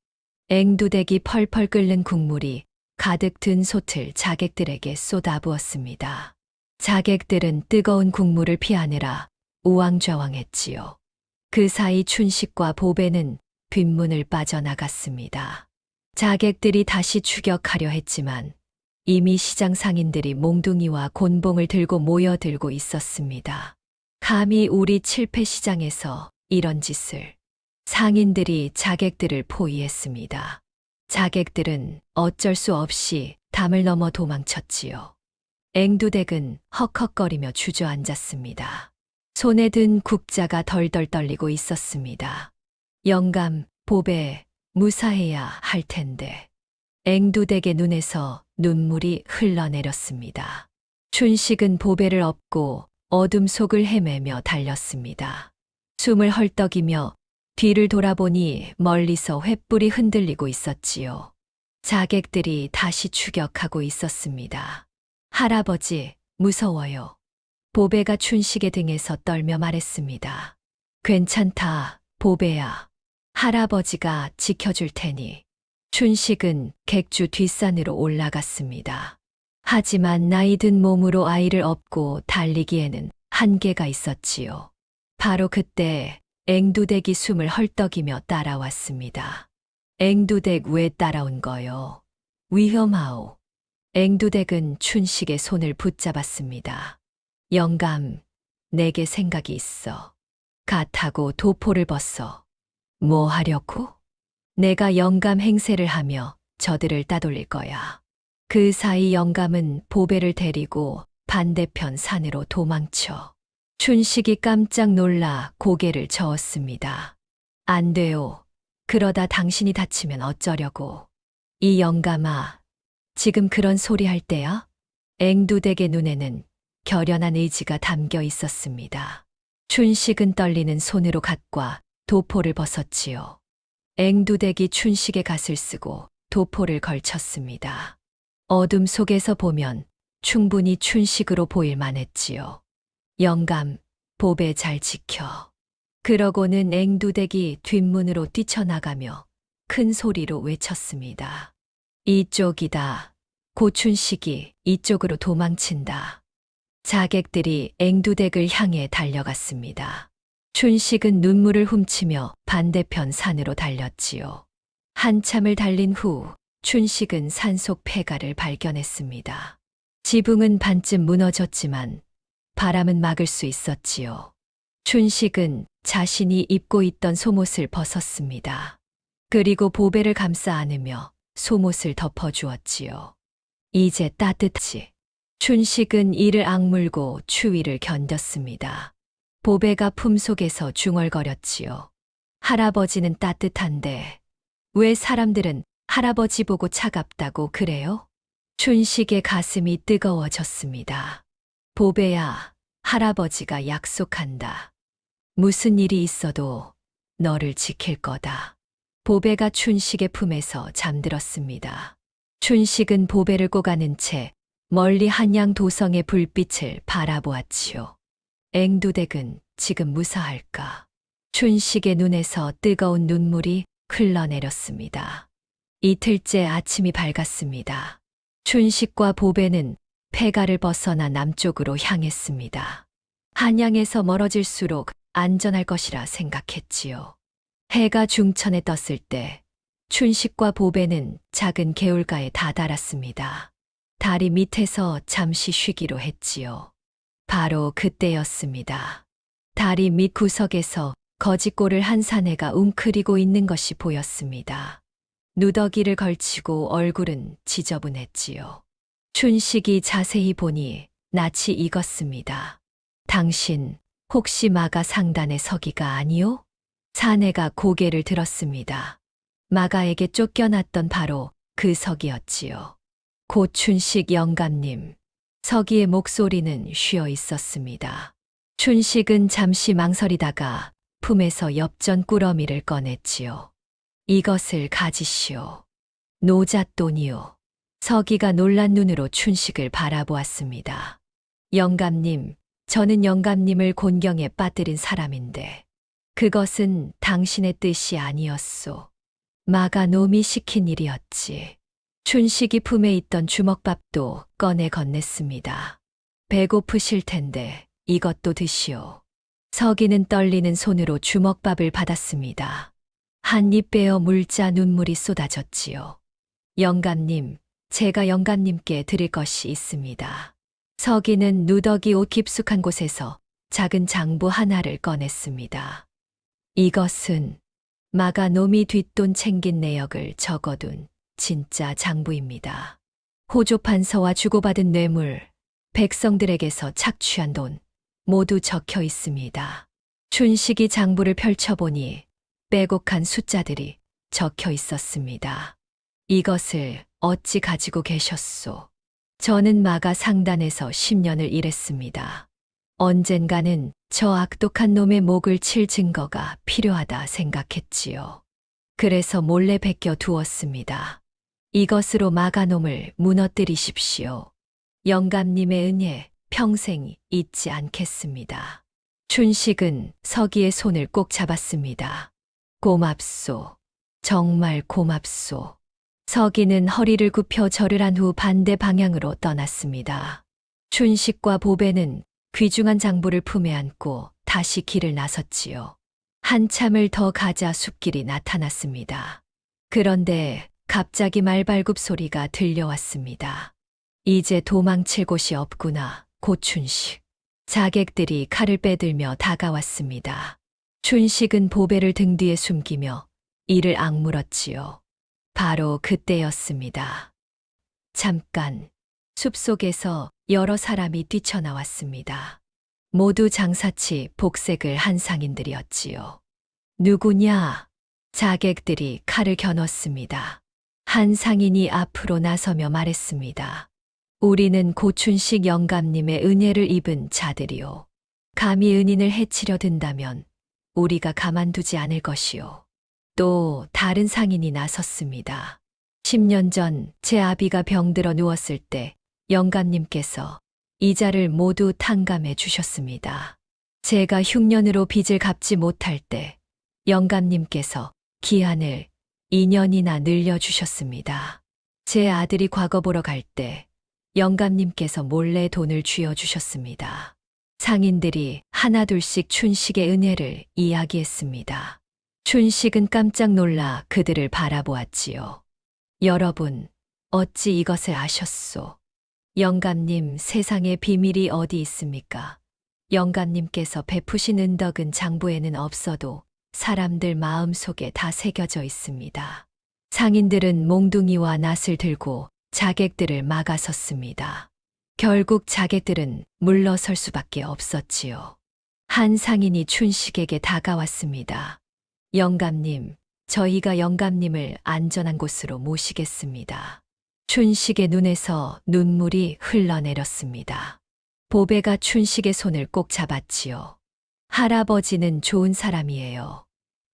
앵두댁이 펄펄 끓는 국물이 가득 든 솥을 자객들에게 쏟아부었습니다. 자객들은 뜨거운 국물을 피하느라 우왕좌왕했지요. 그 사이 춘식과 보배는 뒷문을 빠져나갔습니다. 자객들이 다시 추격하려 했지만 이미 시장 상인들이 몽둥이와 곤봉을 들고 모여들고 있었습니다. 감히 우리 칠패 시장에서 이런 짓을. 상인들이 자객들을 포위했습니다. 자객들은 어쩔 수 없이 담을 넘어 도망쳤지요. 앵두댁은 헉헉거리며 주저앉았습니다. 손에 든 국자가 덜덜 떨리고 있었습니다. 영감, 보배, 무사해야 할 텐데. 앵두댁의 눈에서 눈물이 흘러내렸습니다. 춘식은 보배를 업고 어둠 속을 헤매며 달렸습니다. 숨을 헐떡이며 뒤를 돌아보니 멀리서 횃불이 흔들리고 있었지요. 자객들이 다시 추격하고 있었습니다. 할아버지, 무서워요. 보배가 춘식의 등에서 떨며 말했습니다. 괜찮다, 보배야. 할아버지가 지켜줄 테니. 춘식은 객주 뒷산으로 올라갔습니다. 하지만 나이 든 몸으로 아이를 업고 달리기에는 한계가 있었지요. 바로 그때 앵두댁이 숨을 헐떡이며 따라왔습니다. 앵두댁 왜 따라온 거요? 위험하오. 앵두댁은 춘식의 손을 붙잡았습니다. 영감, 내게 생각이 있어. 갓하고 도포를 벗어. 뭐 하려고? 내가 영감 행세를 하며 저들을 따돌릴 거야. 그 사이 영감은 보배를 데리고 반대편 산으로 도망쳐. 춘식이 깜짝 놀라 고개를 저었습니다. 안 돼요. 그러다 당신이 다치면 어쩌려고. 이 영감아, 지금 그런 소리 할 때야? 앵두댁의 눈에는 결연한 의지가 담겨 있었습니다. 춘식은 떨리는 손으로 갓과 도포를 벗었지요. 앵두댁이 춘식의 갓을 쓰고 도포를 걸쳤습니다. 어둠 속에서 보면 충분히 춘식으로 보일 만했지요. 영감, 보배 잘 지켜. 그러고는 앵두댁이 뒷문으로 뛰쳐나가며 큰 소리로 외쳤습니다. 이쪽이다. 고춘식이 이쪽으로 도망친다. 자객들이 앵두댁을 향해 달려갔습니다. 춘식은 눈물을 훔치며 반대편 산으로 달렸지요. 한참을 달린 후 춘식은 산속 폐가를 발견했습니다. 지붕은 반쯤 무너졌지만 바람은 막을 수 있었지요. 춘식은 자신이 입고 있던 속옷을 벗었습니다. 그리고 보배를 감싸 안으며 속옷을 덮어주었지요. 이제 따뜻하지. 춘식은 이를 악물고 추위를 견뎠습니다. 보배가 품속에서 중얼거렸지요. 할아버지는 따뜻한데 왜 사람들은 할아버지 보고 차갑다고 그래요? 춘식의 가슴이 뜨거워졌습니다. 보배야, 할아버지가 약속한다. 무슨 일이 있어도 너를 지킬 거다. 보배가 춘식의 품에서 잠들었습니다. 춘식은 보배를 꼭 안은 채 멀리 한양 도성의 불빛을 바라보았지요. 앵두댁은 지금 무사할까? 춘식의 눈에서 뜨거운 눈물이 흘러내렸습니다. 이틀째 아침이 밝았습니다. 춘식과 보배는 폐가를 벗어나 남쪽으로 향했습니다. 한양에서 멀어질수록 안전할 것이라 생각했지요. 해가 중천에 떴을 때 춘식과 보배는 작은 개울가에 다다랐습니다. 다리 밑에서 잠시 쉬기로 했지요. 바로 그때였습니다. 다리 밑 구석에서 거짓골을 한 사내가 웅크리고 있는 것이 보였습니다. 누더기를 걸치고 얼굴은 지저분했지요. 춘식이 자세히 보니 낯이 익었습니다. 당신 혹시 마가 상단의 서기가 아니오? 사내가 고개를 들었습니다. 마가에게 쫓겨났던 바로 그 서기였지요. 고춘식 영감님. 서기의 목소리는 쉬어 있었습니다. 춘식은 잠시 망설이다가 품에서 엽전 꾸러미를 꺼냈지요. 이것을 가지시오. 노잣돈이요. 서기가 놀란 눈으로 춘식을 바라보았습니다. 영감님, 저는 영감님을 곤경에 빠뜨린 사람인데 그것은 당신의 뜻이 아니었소. 마가 놈이 시킨 일이었지. 춘식이 품에 있던 주먹밥도 꺼내 건넸습니다. 배고프실 텐데 이것도 드시오. 서기는 떨리는 손으로 주먹밥을 받았습니다. 한 입 빼어 물자 눈물이 쏟아졌지요. 영감님, 제가 영감님께 드릴 것이 있습니다. 서기는 누더기 옷 깊숙한 곳에서 작은 장부 하나를 꺼냈습니다. 이것은 마가 놈이 뒷돈 챙긴 내역을 적어둔 진짜 장부입니다. 호조판서와 주고받은 뇌물, 백성들에게서 착취한 돈 모두 적혀 있습니다. 춘식이 장부를 펼쳐보니 빼곡한 숫자들이 적혀 있었습니다. 이것을 어찌 가지고 계셨소? 저는 마가 상단에서 10년을 일했습니다. 언젠가는 저 악독한 놈의 목을 칠 증거가 필요하다 생각했지요. 그래서 몰래 베껴 두었습니다. 이것으로 마가놈을 무너뜨리십시오. 영감님의 은혜 평생 잊지 않겠습니다. 춘식은 서기의 손을 꼭 잡았습니다. 고맙소. 정말 고맙소. 서기는 허리를 굽혀 절을 한 후 반대 방향으로 떠났습니다. 춘식과 보배는 귀중한 장부를 품에 안고 다시 길을 나섰지요. 한참을 더 가자 숲길이 나타났습니다. 그런데 갑자기 말발굽 소리가 들려왔습니다. 이제 도망칠 곳이 없구나, 고춘식. 자객들이 칼을 빼들며 다가왔습니다. 춘식은 보배를 등 뒤에 숨기며 이를 악물었지요. 바로 그때였습니다. 잠깐, 숲속에서 여러 사람이 뛰쳐나왔습니다. 모두 장사치 복색을 한 상인들이었지요. 누구냐? 자객들이 칼을 겨눴습니다. 한 상인이 앞으로 나서며 말했습니다. 우리는 고춘식 영감님의 은혜를 입은 자들이요. 감히 은인을 해치려 든다면 우리가 가만두지 않을 것이요. 또 다른 상인이 나섰습니다. 10년 전 제 아비가 병들어 누웠을 때 영감님께서 이자를 모두 탕감해 주셨습니다. 제가 흉년으로 빚을 갚지 못할 때 영감님께서 기한을 2년이나 늘려주셨습니다. 제 아들이 과거 보러 갈 때 영감님께서 몰래 돈을 쥐어주셨습니다. 상인들이 하나둘씩 춘식의 은혜를 이야기했습니다. 춘식은 깜짝 놀라 그들을 바라보았지요. 여러분, 어찌 이것을 아셨소? 영감님, 세상에 비밀이 어디 있습니까? 영감님께서 베푸신 은덕은 장부에는 없어도 사람들 마음속에 다 새겨져 있습니다. 상인들은 몽둥이와 낫을 들고 자객들을 막아섰습니다. 결국 자객들은 물러설 수밖에 없었지요. 한 상인이 춘식에게 다가왔습니다. 영감님, 저희가 영감님을 안전한 곳으로 모시겠습니다. 춘식의 눈에서 눈물이 흘러내렸습니다. 보배가 춘식의 손을 꼭 잡았지요. 할아버지는 좋은 사람이에요.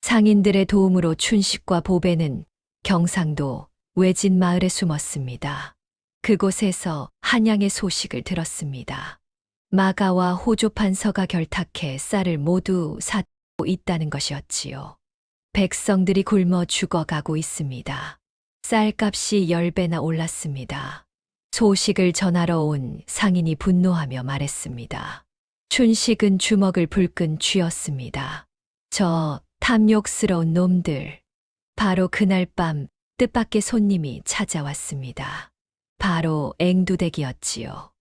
상인들의 도움으로 춘식과 보배는 경상도 외진 마을에 숨었습니다. 그곳에서 한양의 소식을 들었습니다. 마가와 호조판서가 결탁해 쌀을 모두 사고 있다는 것이었지요. 백성들이 굶어 죽어가고 있습니다. 쌀값이 10배나 올랐습니다. 소식을 전하러 온 상인이 분노하며 말했습니다. 춘식은 주먹을 불끈 쥐었습니다. 저 탐욕스러운 놈들. 바로 그날 밤 뜻밖의 손님이 찾아왔습니다. 바로 앵두댁이었지요.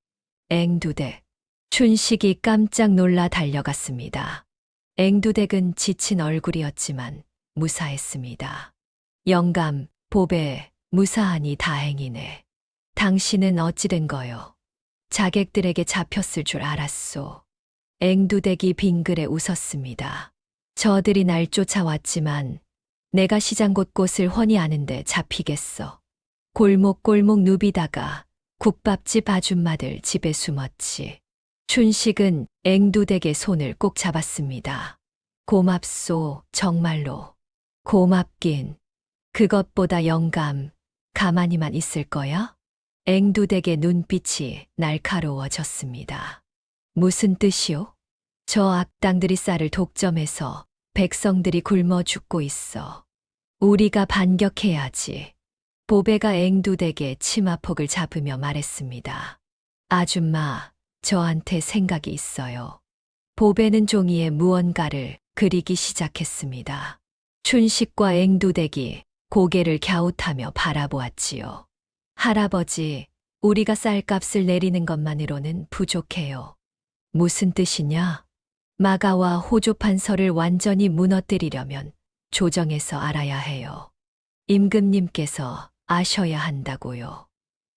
앵두댁. 춘식이 깜짝 놀라 달려갔습니다. 앵두댁은 지친 얼굴이었지만 무사했습니다. 영감, 보배, 무사하니 다행이네. 당신은 어찌 된 거요? 자객들에게 잡혔을 줄 알았소. 앵두대기 빙그레 웃었습니다. 저들이 날 쫓아왔지만 내가 시장 곳곳을 훤히 아는데 잡히겠어. 골목골목 누비다가 국밥집 아줌마들 집에 숨었지. 춘식은 앵두댁의 손을 꼭 잡았습니다. 고맙소, 정말로. 고맙긴. 그것보다 영감, 가만히만 있을 거야? 앵두댁의 눈빛이 날카로워졌습니다. 무슨 뜻이오? 저 악당들이 쌀을 독점해서 백성들이 굶어 죽고 있어. 우리가 반격해야지. 보배가 앵두댁의 치마폭을 잡으며 말했습니다. 아줌마, 저한테 생각이 있어요. 보배는 종이에 무언가를 그리기 시작했습니다. 춘식과 앵두댁이 고개를 갸웃하며 바라보았지요. 할아버지, 우리가 쌀값을 내리는 것만으로는 부족해요. 무슨 뜻이냐? 마가와 호조판서를 완전히 무너뜨리려면 조정해서 알아야 해요. 임금님께서 아셔야 한다고요.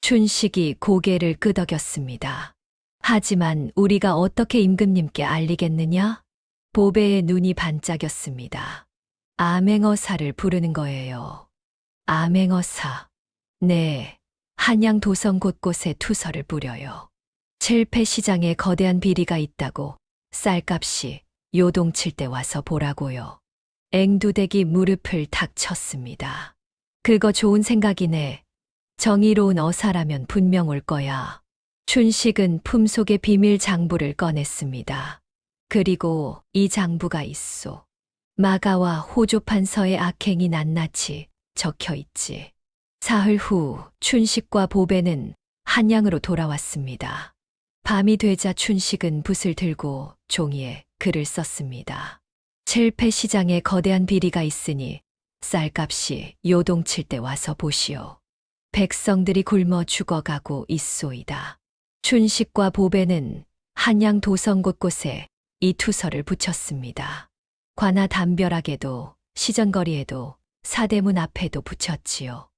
춘식이 고개를 끄덕였습니다. 하지만 우리가 어떻게 임금님께 알리겠느냐? 보배의 눈이 반짝였습니다. 암행어사를 부르는 거예요. 암행어사. 네, 한양 도성 곳곳에 투서를 뿌려요. 칠패시장에 거대한 비리가 있다고 쌀값이 요동칠 때 와서 보라고요. 앵두댁이 무릎을 탁 쳤습니다. 그거 좋은 생각이네. 정의로운 어사라면 분명 올 거야. 춘식은 품속의 비밀 장부를 꺼냈습니다. 그리고 이 장부가 있소. 마가와 호조판서의 악행이 낱낱이 적혀 있지. 사흘 후 춘식과 보배는 한양으로 돌아왔습니다. 밤이 되자 춘식은 붓을 들고 종이에 글을 썼습니다. 칠패시장에 거대한 비리가 있으니 쌀값이 요동칠 때 와서 보시오. 백성들이 굶어 죽어가고 있소이다. 춘식과 보배는 한양 도성 곳곳에 이 투서를 붙였습니다. 관아 담벼락에도 시전거리에도 사대문 앞에도 붙였지요.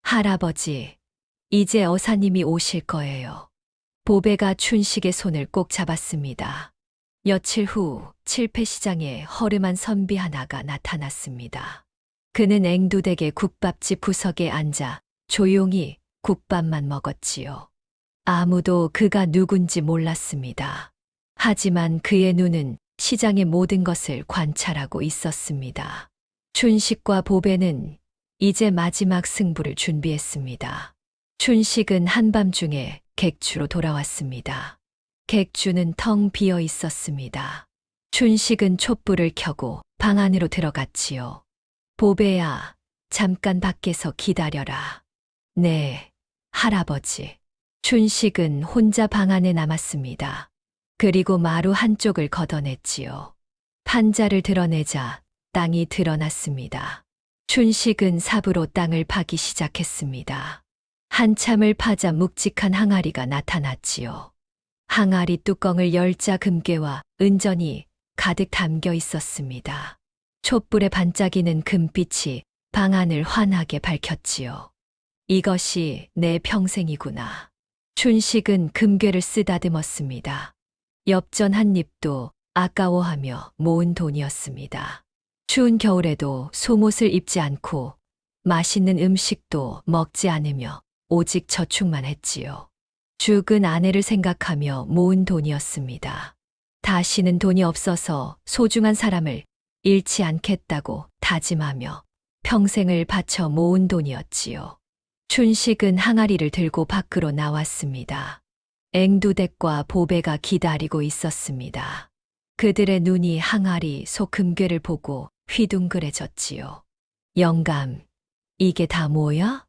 할아버지, 이제 어사님이 오실 거예요. 보배가 춘식의 손을 꼭 잡았습니다. 며칠 후 칠패시장에 허름한 선비 하나가 나타났습니다. 그는 앵두댁의 국밥집 구석에 앉아 조용히 국밥만 먹었지요. 아무도 그가 누군지 몰랐습니다. 하지만 그의 눈은 시장의 모든 것을 관찰하고 있었습니다. 춘식과 보배는 이제 마지막 승부를 준비했습니다. 춘식은 한밤중에 객주로 돌아왔습니다. 객주는 텅 비어 있었습니다. 춘식은 촛불을 켜고 방 안으로 들어갔지요. 보배야, 잠깐 밖에서 기다려라. 네, 할아버지. 춘식은 혼자 방 안에 남았습니다. 그리고 마루 한쪽을 걷어냈지요. 판자를 드러내자 땅이 드러났습니다. 춘식은 삽으로 땅을 파기 시작했습니다. 한참을 파자 묵직한 항아리가 나타났지요. 항아리 뚜껑을 열자 금괴와 은전이 가득 담겨 있었습니다. 촛불에 반짝이는 금빛이 방 안을 환하게 밝혔지요. 이것이 내 평생이구나. 춘식은 금괴를 쓰다듬었습니다. 엽전 한 입도 아까워하며 모은 돈이었습니다. 추운 겨울에도 속옷을 입지 않고 맛있는 음식도 먹지 않으며 오직 저축만 했지요. 죽은 아내를 생각하며 모은 돈이었습니다. 다시는 돈이 없어서 소중한 사람을 잃지 않겠다고 다짐하며 평생을 바쳐 모은 돈이었지요. 춘식은 항아리를 들고 밖으로 나왔습니다. 앵두댁과 보배가 기다리고 있었습니다. 그들의 눈이 항아리 속 금괴를 보고 휘둥그레졌지요. 영감, 이게 다 뭐야?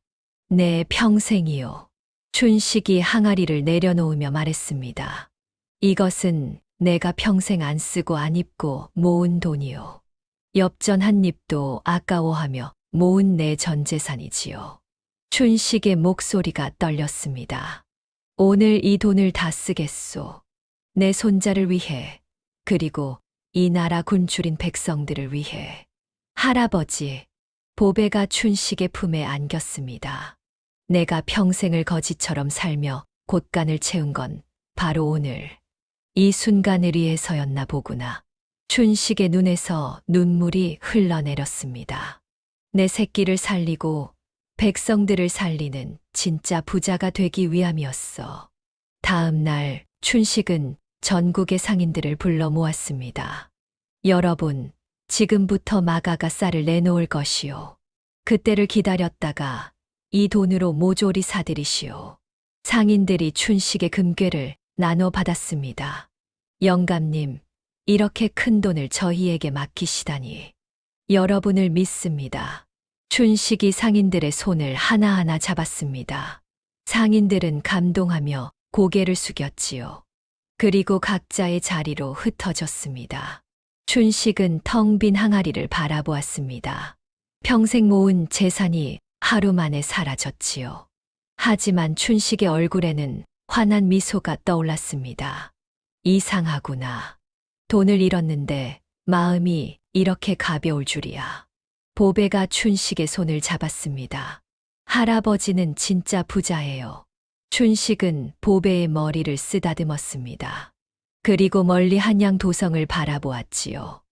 내 평생이요. 춘식이 항아리를 내려놓으며 말했습니다. 이것은 내가 평생 안 쓰고 안 입고 모은 돈이요. 엽전 한 입도 아까워하며 모은 내 전 재산이지요. 춘식의 목소리가 떨렸습니다. 오늘 이 돈을 다 쓰겠소. 내 손자를 위해, 그리고 이 나라 군주린 백성들을 위해. 할아버지, 보배가 춘식의 품에 안겼습니다. 내가 평생을 거지처럼 살며 곳간을 채운 건 바로 오늘. 이 순간을 위해서였나 보구나. 춘식의 눈에서 눈물이 흘러내렸습니다. 내 새끼를 살리고 백성들을 살리는 진짜 부자가 되기 위함이었어. 다음 날 춘식은 전국의 상인들을 불러 모았습니다. 여러분, 지금부터 마가가 쌀을 내놓을 것이요. 그때를 기다렸다가 이 돈으로 모조리 사들이시오. 상인들이 춘식의 금괴를 나눠 받았습니다. 영감님, 이렇게 큰 돈을 저희에게 맡기시다니. 여러분을 믿습니다. 춘식이 상인들의 손을 하나하나 잡았습니다. 상인들은 감동하며 고개를 숙였지요. 그리고 각자의 자리로 흩어졌습니다. 춘식은 텅 빈 항아리를 바라보았습니다. 평생 모은 재산이 하루 만에 사라졌지요. 하지만 춘식의 얼굴에는 환한 미소가 떠올랐습니다. 이상하구나. 돈을 잃었는데 마음이 이렇게 가벼울 줄이야. 보배가 춘식의 손을 잡았습니다. 할아버지는 진짜 부자예요. 춘식은 보배의 머리를 쓰다듬었습니다. 그리고 멀리 한양 도성을 바라보았지요.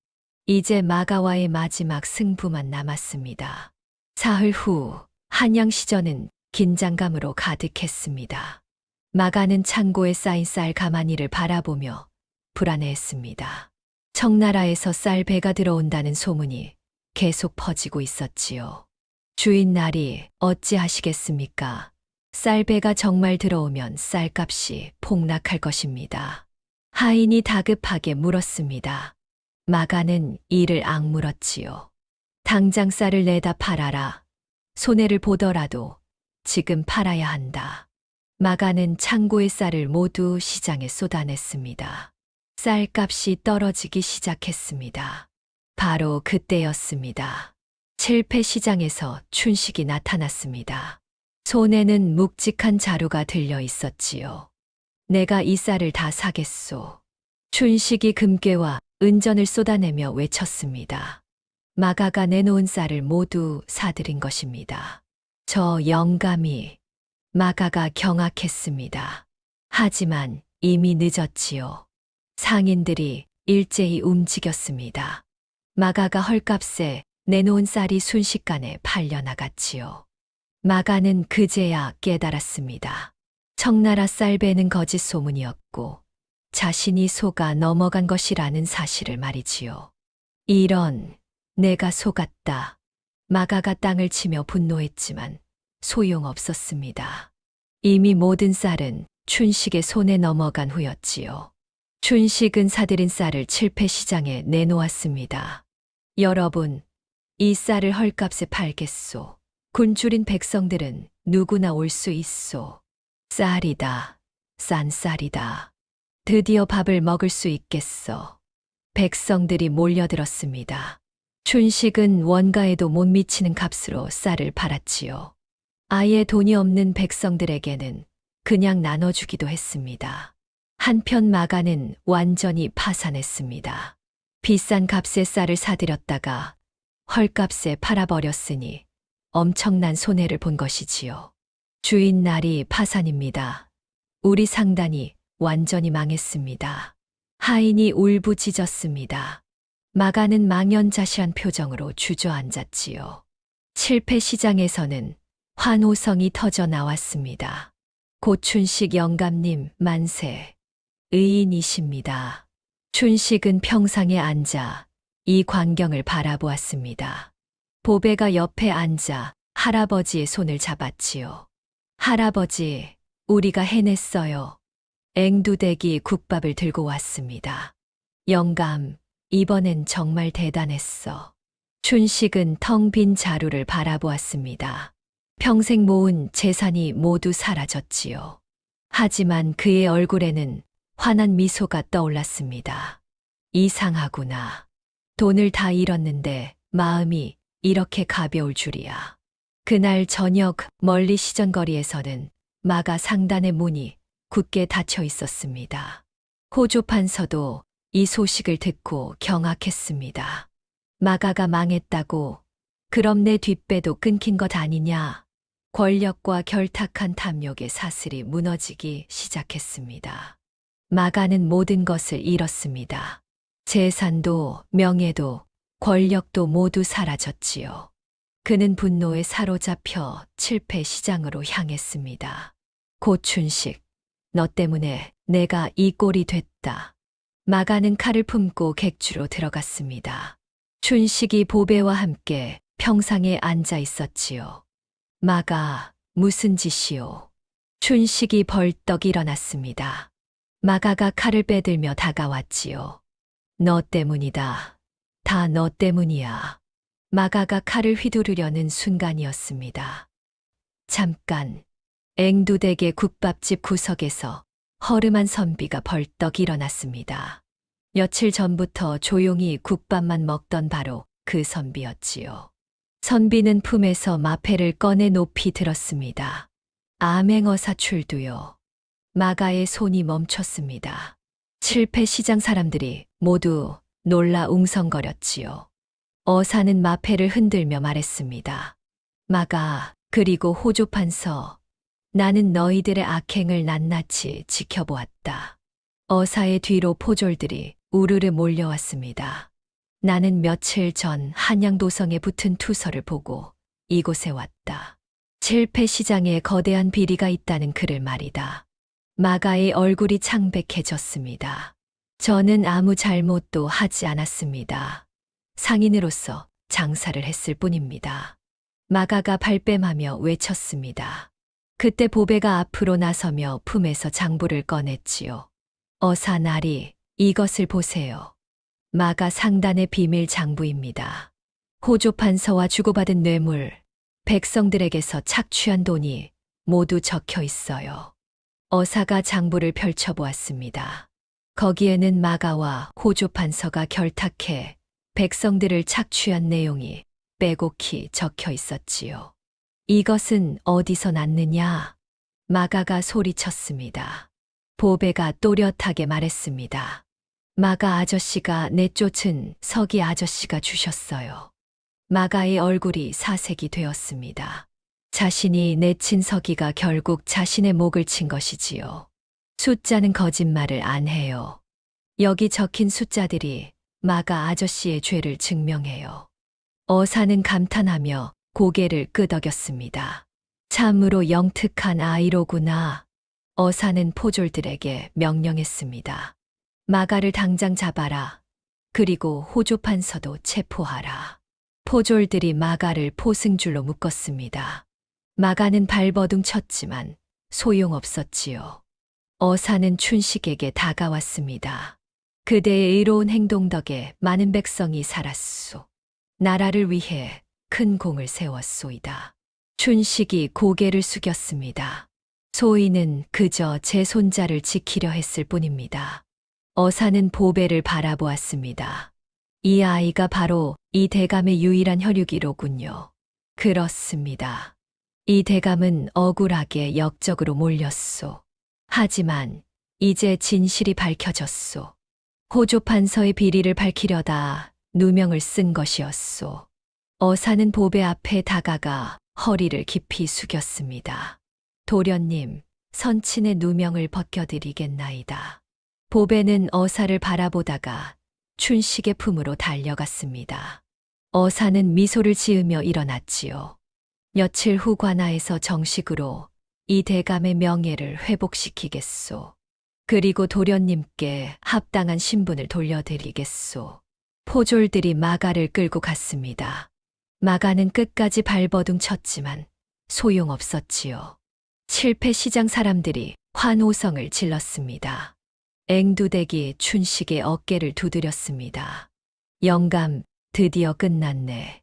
이제 마가와의 마지막 승부만 남았습니다. 사흘 후 한양 시전은 긴장감으로 가득했습니다. 마가는 창고에 쌓인 쌀 가마니를 바라보며 불안해했습니다. 청나라에서 쌀 배가 들어온다는 소문이 계속 퍼지고 있었지요. 주인 날이 어찌하시겠습니까? 쌀 배가 정말 들어오면 쌀값이 폭락할 것입니다. 하인이 다급하게 물었습니다. 마가는 이를 악물었지요. 당장 쌀을 내다 팔아라. 손해를 보더라도 지금 팔아야 한다. 마가는 창고의 쌀을 모두 시장에 쏟아냈습니다. 쌀값이 떨어지기 시작했습니다. 바로 그때였습니다. 칠패 시장에서 춘식이 나타났습니다. 손에는 묵직한 자루가 들려 있었지요. 내가 이 쌀을 다 사겠소. 춘식이 금괴와 은전을 쏟아내며 외쳤습니다. 마가가 내놓은 쌀을 모두 사들인 것입니다. 저 영감이. 마가가 경악했습니다. 하지만 이미 늦었지요. 상인들이 일제히 움직였습니다. 마가가 헐값에 내놓은 쌀이 순식간에 팔려나갔지요. 마가는 그제야 깨달았습니다. 청나라 쌀배는 거짓 소문이었고 자신이 속아 넘어간 것이라는 사실을 말이지요. 이런, 내가 속았다. 마가가 땅을 치며 분노했지만 소용없었습니다. 이미 모든 쌀은 춘식의 손에 넘어간 후였지요. 춘식은 사들인 쌀을 칠패시장에 내놓았습니다. 여러분, 이 쌀을 헐값에 팔겠소. 굶주린 백성들은 누구나 올 수 있소. 쌀이다. 싼 쌀이다. 드디어 밥을 먹을 수 있겠어. 백성들이 몰려들었습니다. 춘식은 원가에도 못 미치는 값으로 쌀을 팔았지요. 아예 돈이 없는 백성들에게는 그냥 나눠주기도 했습니다. 한편 마가는 완전히 파산했습니다. 비싼 값에 쌀을 사들였다가 헐값에 팔아버렸으니 엄청난 손해를 본 것이지요. 주인 날이 파산입니다. 우리 상단이 완전히 망했습니다. 하인이 울부짖었습니다. 마가는 망연자실한 표정으로 주저앉았지요. 칠패 시장에서는 환호성이 터져 나왔습니다. 고춘식 영감님 만세. 의인이십니다. 춘식은 평상에 앉아 이 광경을 바라보았습니다. 보배가 옆에 앉아 할아버지의 손을 잡았지요. 할아버지, 우리가 해냈어요. 앵두대기 국밥을 들고 왔습니다. 영감, 이번엔 정말 대단했어. 춘식은 텅 빈 자루를 바라보았습니다. 평생 모은 재산이 모두 사라졌지요. 하지만 그의 얼굴에는 환한 미소가 떠올랐습니다. 이상하구나. 돈을 다 잃었는데 마음이 이렇게 가벼울 줄이야. 그날 저녁 멀리 시전거리에서는 마가 상단의 문이 굳게 닫혀 있었습니다. 호조 판서도 이 소식을 듣고 경악했습니다. 마가가 망했다고? 그럼 내 뒷배도 끊긴 것 아니냐? 권력과 결탁한 탐욕의 사슬이 무너지기 시작했습니다. 마가는 모든 것을 잃었습니다. 재산도 명예도 권력도 모두 사라졌지요. 그는 분노에 사로잡혀 칠패 시장으로 향했습니다. 고춘식, 너 때문에 내가 이 꼴이 됐다. 마가는 칼을 품고 객주로 들어갔습니다. 춘식이 보배와 함께 평상에 앉아 있었지요. 마가, 무슨 짓이오? 춘식이 벌떡 일어났습니다. 마가가 칼을 빼들며 다가왔지요. 너 때문이다. 다 너 때문이야. 마가가 칼을 휘두르려는 순간이었습니다. 잠깐, 앵두댁의 국밥집 구석에서 허름한 선비가 벌떡 일어났습니다. 며칠 전부터 조용히 국밥만 먹던 바로 그 선비였지요. 선비는 품에서 마패를 꺼내 높이 들었습니다. 암행어사 출두요. 마가의 손이 멈췄습니다. 칠패 시장 사람들이 모두 놀라 웅성거렸지요. 어사는 마패를 흔들며 말했습니다. 마가, 그리고 호조판서, 나는 너희들의 악행을 낱낱이 지켜보았다. 어사의 뒤로 포졸들이 우르르 몰려왔습니다. 나는 며칠 전 한양도성에 붙은 투서를 보고 이곳에 왔다. 칠패 시장에 거대한 비리가 있다는 글을 말이다. 마가의 얼굴이 창백해졌습니다. 저는 아무 잘못도 하지 않았습니다. 상인으로서 장사를 했을 뿐입니다. 마가가 발뺌하며 외쳤습니다. 그때 보배가 앞으로 나서며 품에서 장부를 꺼냈지요. 어사나리, 이것을 보세요. 마가 상단의 비밀 장부입니다. 호조판서와 주고받은 뇌물, 백성들에게서 착취한 돈이 모두 적혀 있어요. 어사가 장부를 펼쳐보았습니다. 거기에는 마가와 호조판서가 결탁해 백성들을 착취한 내용이 빼곡히 적혀 있었지요. 이것은 어디서 났느냐? 마가가 소리쳤습니다. 보배가 또렷하게 말했습니다. 마가 아저씨가 내쫓은 서기 아저씨가 주셨어요. 마가의 얼굴이 사색이 되었습니다. 자신이 내친 서기가 결국 자신의 목을 친 것이지요. 숫자는 거짓말을 안 해요. 여기 적힌 숫자들이 마가 아저씨의 죄를 증명해요. 어사는 감탄하며 고개를 끄덕였습니다. 참으로 영특한 아이로구나. 어사는 포졸들에게 명령했습니다. 마가를 당장 잡아라. 그리고 호조판서도 체포하라. 포졸들이 마가를 포승줄로 묶었습니다. 마가는 발버둥 쳤지만 소용없었지요. 어사는 춘식에게 다가왔습니다. 그대의 의로운 행동 덕에 많은 백성이 살았소. 나라를 위해 큰 공을 세웠소이다. 춘식이 고개를 숙였습니다. 소인은 그저 제 손자를 지키려 했을 뿐입니다. 어사는 보배를 바라보았습니다. 이 아이가 바로 이 대감의 유일한 혈육이로군요. 그렇습니다. 이 대감은 억울하게 역적으로 몰렸소. 하지만 이제 진실이 밝혀졌소. 호조판서의 비리를 밝히려다 누명을 쓴 것이었소. 어사는 보배 앞에 다가가 허리를 깊이 숙였습니다. 도련님, 선친의 누명을 벗겨드리겠나이다. 보배는 어사를 바라보다가 춘식의 품으로 달려갔습니다. 어사는 미소를 지으며 일어났지요. 며칠 후 관아에서 정식으로 이 대감의 명예를 회복시키겠소. 그리고 도련님께 합당한 신분을 돌려드리겠소. 포졸들이 마가를 끌고 갔습니다. 마가는 끝까지 발버둥 쳤지만 소용없었지요. 칠패 시장 사람들이 환호성을 질렀습니다. 앵두댁이 춘식의 어깨를 두드렸습니다. 영감, 드디어 끝났네.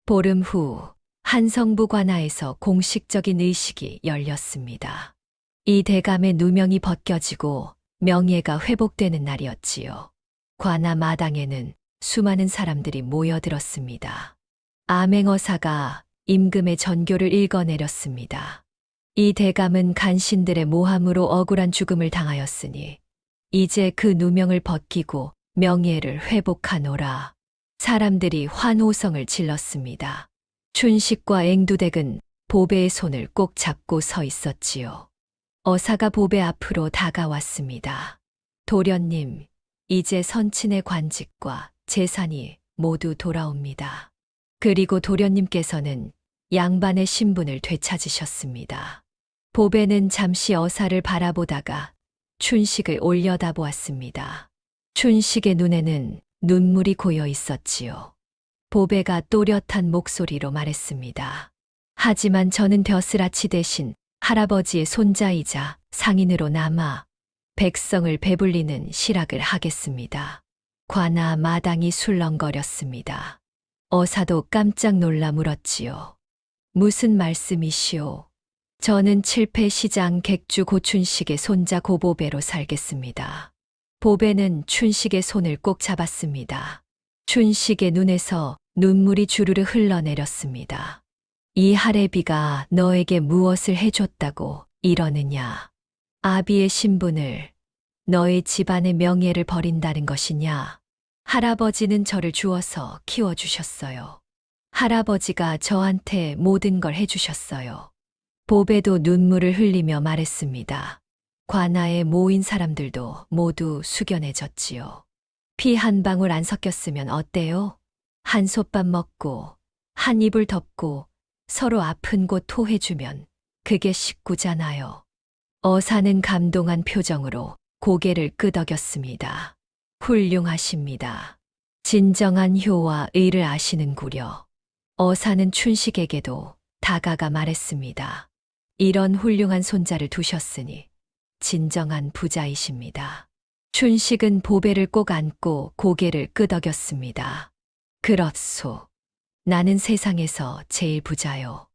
보름 후 한성부 관아에서 공식적인 의식이 열렸습니다. 이 대감의 누명이 벗겨지고 명예가 회복되는 날이었지요. 관아 마당에는 수많은 사람들이 모여들었습니다. 암행어사가 임금의 전교를 읽어내렸습니다. 이 대감은 간신들의 모함으로 억울한 죽음을 당하였으니 이제 그 누명을 벗기고 명예를 회복하노라. 사람들이 환호성을 질렀습니다. 춘식과 앵두댁은 보배의 손을 꼭 잡고 서 있었지요. 어사가 보배 앞으로 다가왔습니다. 도련님, 이제 선친의 관직과 재산이 모두 돌아옵니다. 그리고 도련님께서는 양반의 신분을 되찾으셨습니다. 보배는 잠시 어사를 바라보다가 춘식을 올려다보았습니다. 춘식의 눈에는 눈물이 고여 있었지요. 보배가 또렷한 목소리로 말했습니다. 하지만 저는 벼슬아치 대신 할아버지의 손자이자 상인으로 남아 백성을 배불리는 실학을 하겠습니다. 관아 마당이 술렁거렸습니다. 어사도 깜짝 놀라 물었지요. 무슨 말씀이시오? 저는 칠패시장 객주 고춘식의 손자 고보배로 살겠습니다. 보배는 춘식의 손을 꼭 잡았습니다. 춘식의 눈에서 눈물이 주르르 흘러내렸습니다. 이 할애비가 너에게 무엇을 해줬다고 이러느냐? 아비의 신분을, 너의 집안의 명예를 버린다는 것이냐? 할아버지는 저를 주어서 키워주셨어요. 할아버지가 저한테 모든 걸 해주셨어요. 보배도 눈물을 흘리며 말했습니다. 관아에 모인 사람들도 모두 숙연해졌지요. 피 한 방울 안 섞였으면 어때요? 한 솥밥 먹고 한 이불 덮고 서로 아픈 곳 토해주면 그게 식구잖아요. 어사는 감동한 표정으로 고개를 끄덕였습니다. 훌륭하십니다. 진정한 효와 의를 아시는구려. 어사는 춘식에게도 다가가 말했습니다. 이런 훌륭한 손자를 두셨으니 진정한 부자이십니다. 춘식은 보배를 꼭 안고 고개를 끄덕였습니다. 그렇소. 나는 세상에서 제일 부자요.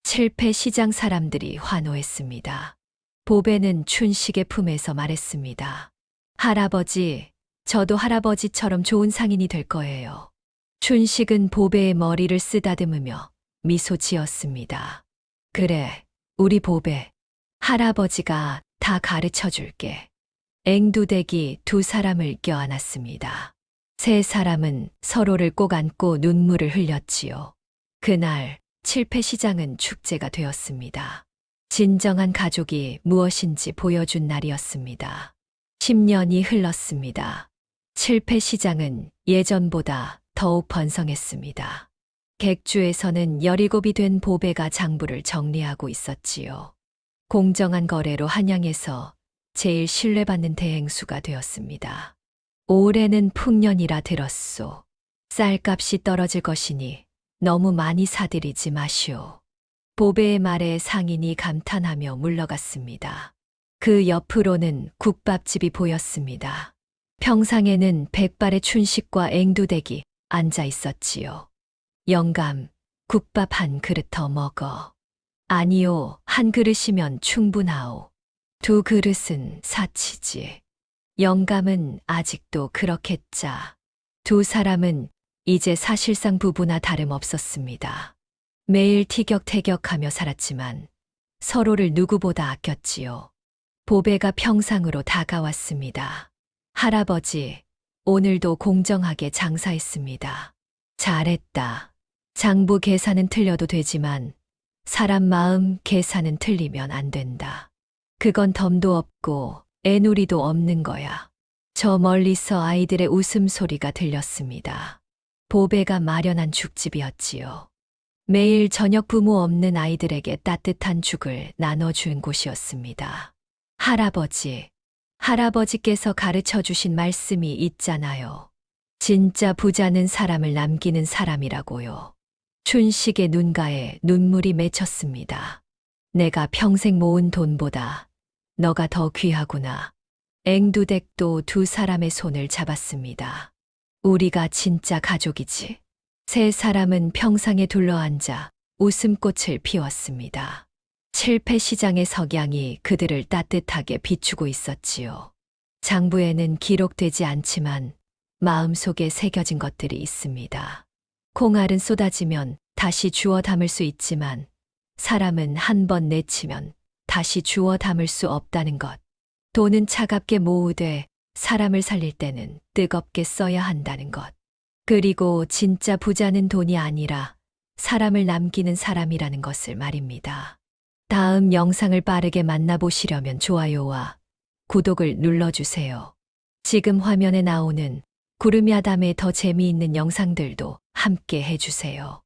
칠패 시장 사람들이 환호했습니다. 보배는 춘식의 품에서 말했습니다. 할아버지, 저도 할아버지처럼 좋은 상인이 될 거예요. 춘식은 보배의 머리를 쓰다듬으며 미소 지었습니다. 그래, 우리 보배. 할아버지가 다 가르쳐 줄게. 앵두대기 두 사람을 껴안았습니다. 세 사람은 서로를 꼭 안고 눈물을 흘렸지요. 그날 칠패시장은 축제가 되었습니다. 진정한 가족이 무엇인지 보여준 날이었습니다. 10년이 흘렀습니다. 칠패시장은 예전보다 더욱 번성했습니다. 객주에서는 17이 된 보배가 장부를 정리하고 있었지요. 공정한 거래로 한양에서 제일 신뢰받는 대행수가 되었습니다. 올해는 풍년이라 들었소. 쌀값이 떨어질 것이니 너무 많이 사들이지 마시오. 보배의 말에 상인이 감탄하며 물러갔습니다. 그 옆으로는 국밥집이 보였습니다. 평상에는 백발의 춘식과 앵두대기 앉아 있었지요. 영감, 국밥 한 그릇 더 먹어. 아니요, 한 그릇이면 충분하오. 두 그릇은 사치지. 영감은 아직도 그렇게 짜. 두 사람은 이제 사실상 부부나 다름없었습니다. 매일 티격태격하며 살았지만 서로를 누구보다 아꼈지요. 보배가 평상으로 다가왔습니다. 할아버지, 오늘도 공정하게 장사했습니다. 잘했다. 장부 계산은 틀려도 되지만 사람 마음 계산은 틀리면 안 된다. 그건 덤도 없고 애누리도 없는 거야. 저 멀리서 아이들의 웃음소리가 들렸습니다. 보배가 마련한 죽집이었지요. 매일 저녁 부모 없는 아이들에게 따뜻한 죽을 나눠준 곳이었습니다. 할아버지, 할아버지께서 가르쳐 주신 말씀이 있잖아요. 진짜 부자는 사람을 남기는 사람이라고요. 춘식의 눈가에 눈물이 맺혔습니다. 내가 평생 모은 돈보다 너가 더 귀하구나. 앵두댁도 두 사람의 손을 잡았습니다. 우리가 진짜 가족이지. 세 사람은 평상에 둘러앉아 웃음꽃을 피웠습니다. 칠패시장의 석양이 그들을 따뜻하게 비추고 있었지요. 장부에는 기록되지 않지만 마음속에 새겨진 것들이 있습니다. 콩알은 쏟아지면 다시 주워 담을 수 있지만 사람은 한 번 내치면 다시 주워 담을 수 없다는 것. 돈은 차갑게 모으되 사람을 살릴 때는 뜨겁게 써야 한다는 것. 그리고 진짜 부자는 돈이 아니라 사람을 남기는 사람이라는 것을 말입니다. 다음 영상을 빠르게 만나보시려면 좋아요와 구독을 눌러주세요. 지금 화면에 나오는 구름야담의 더 재미있는 영상들도 함께 해주세요.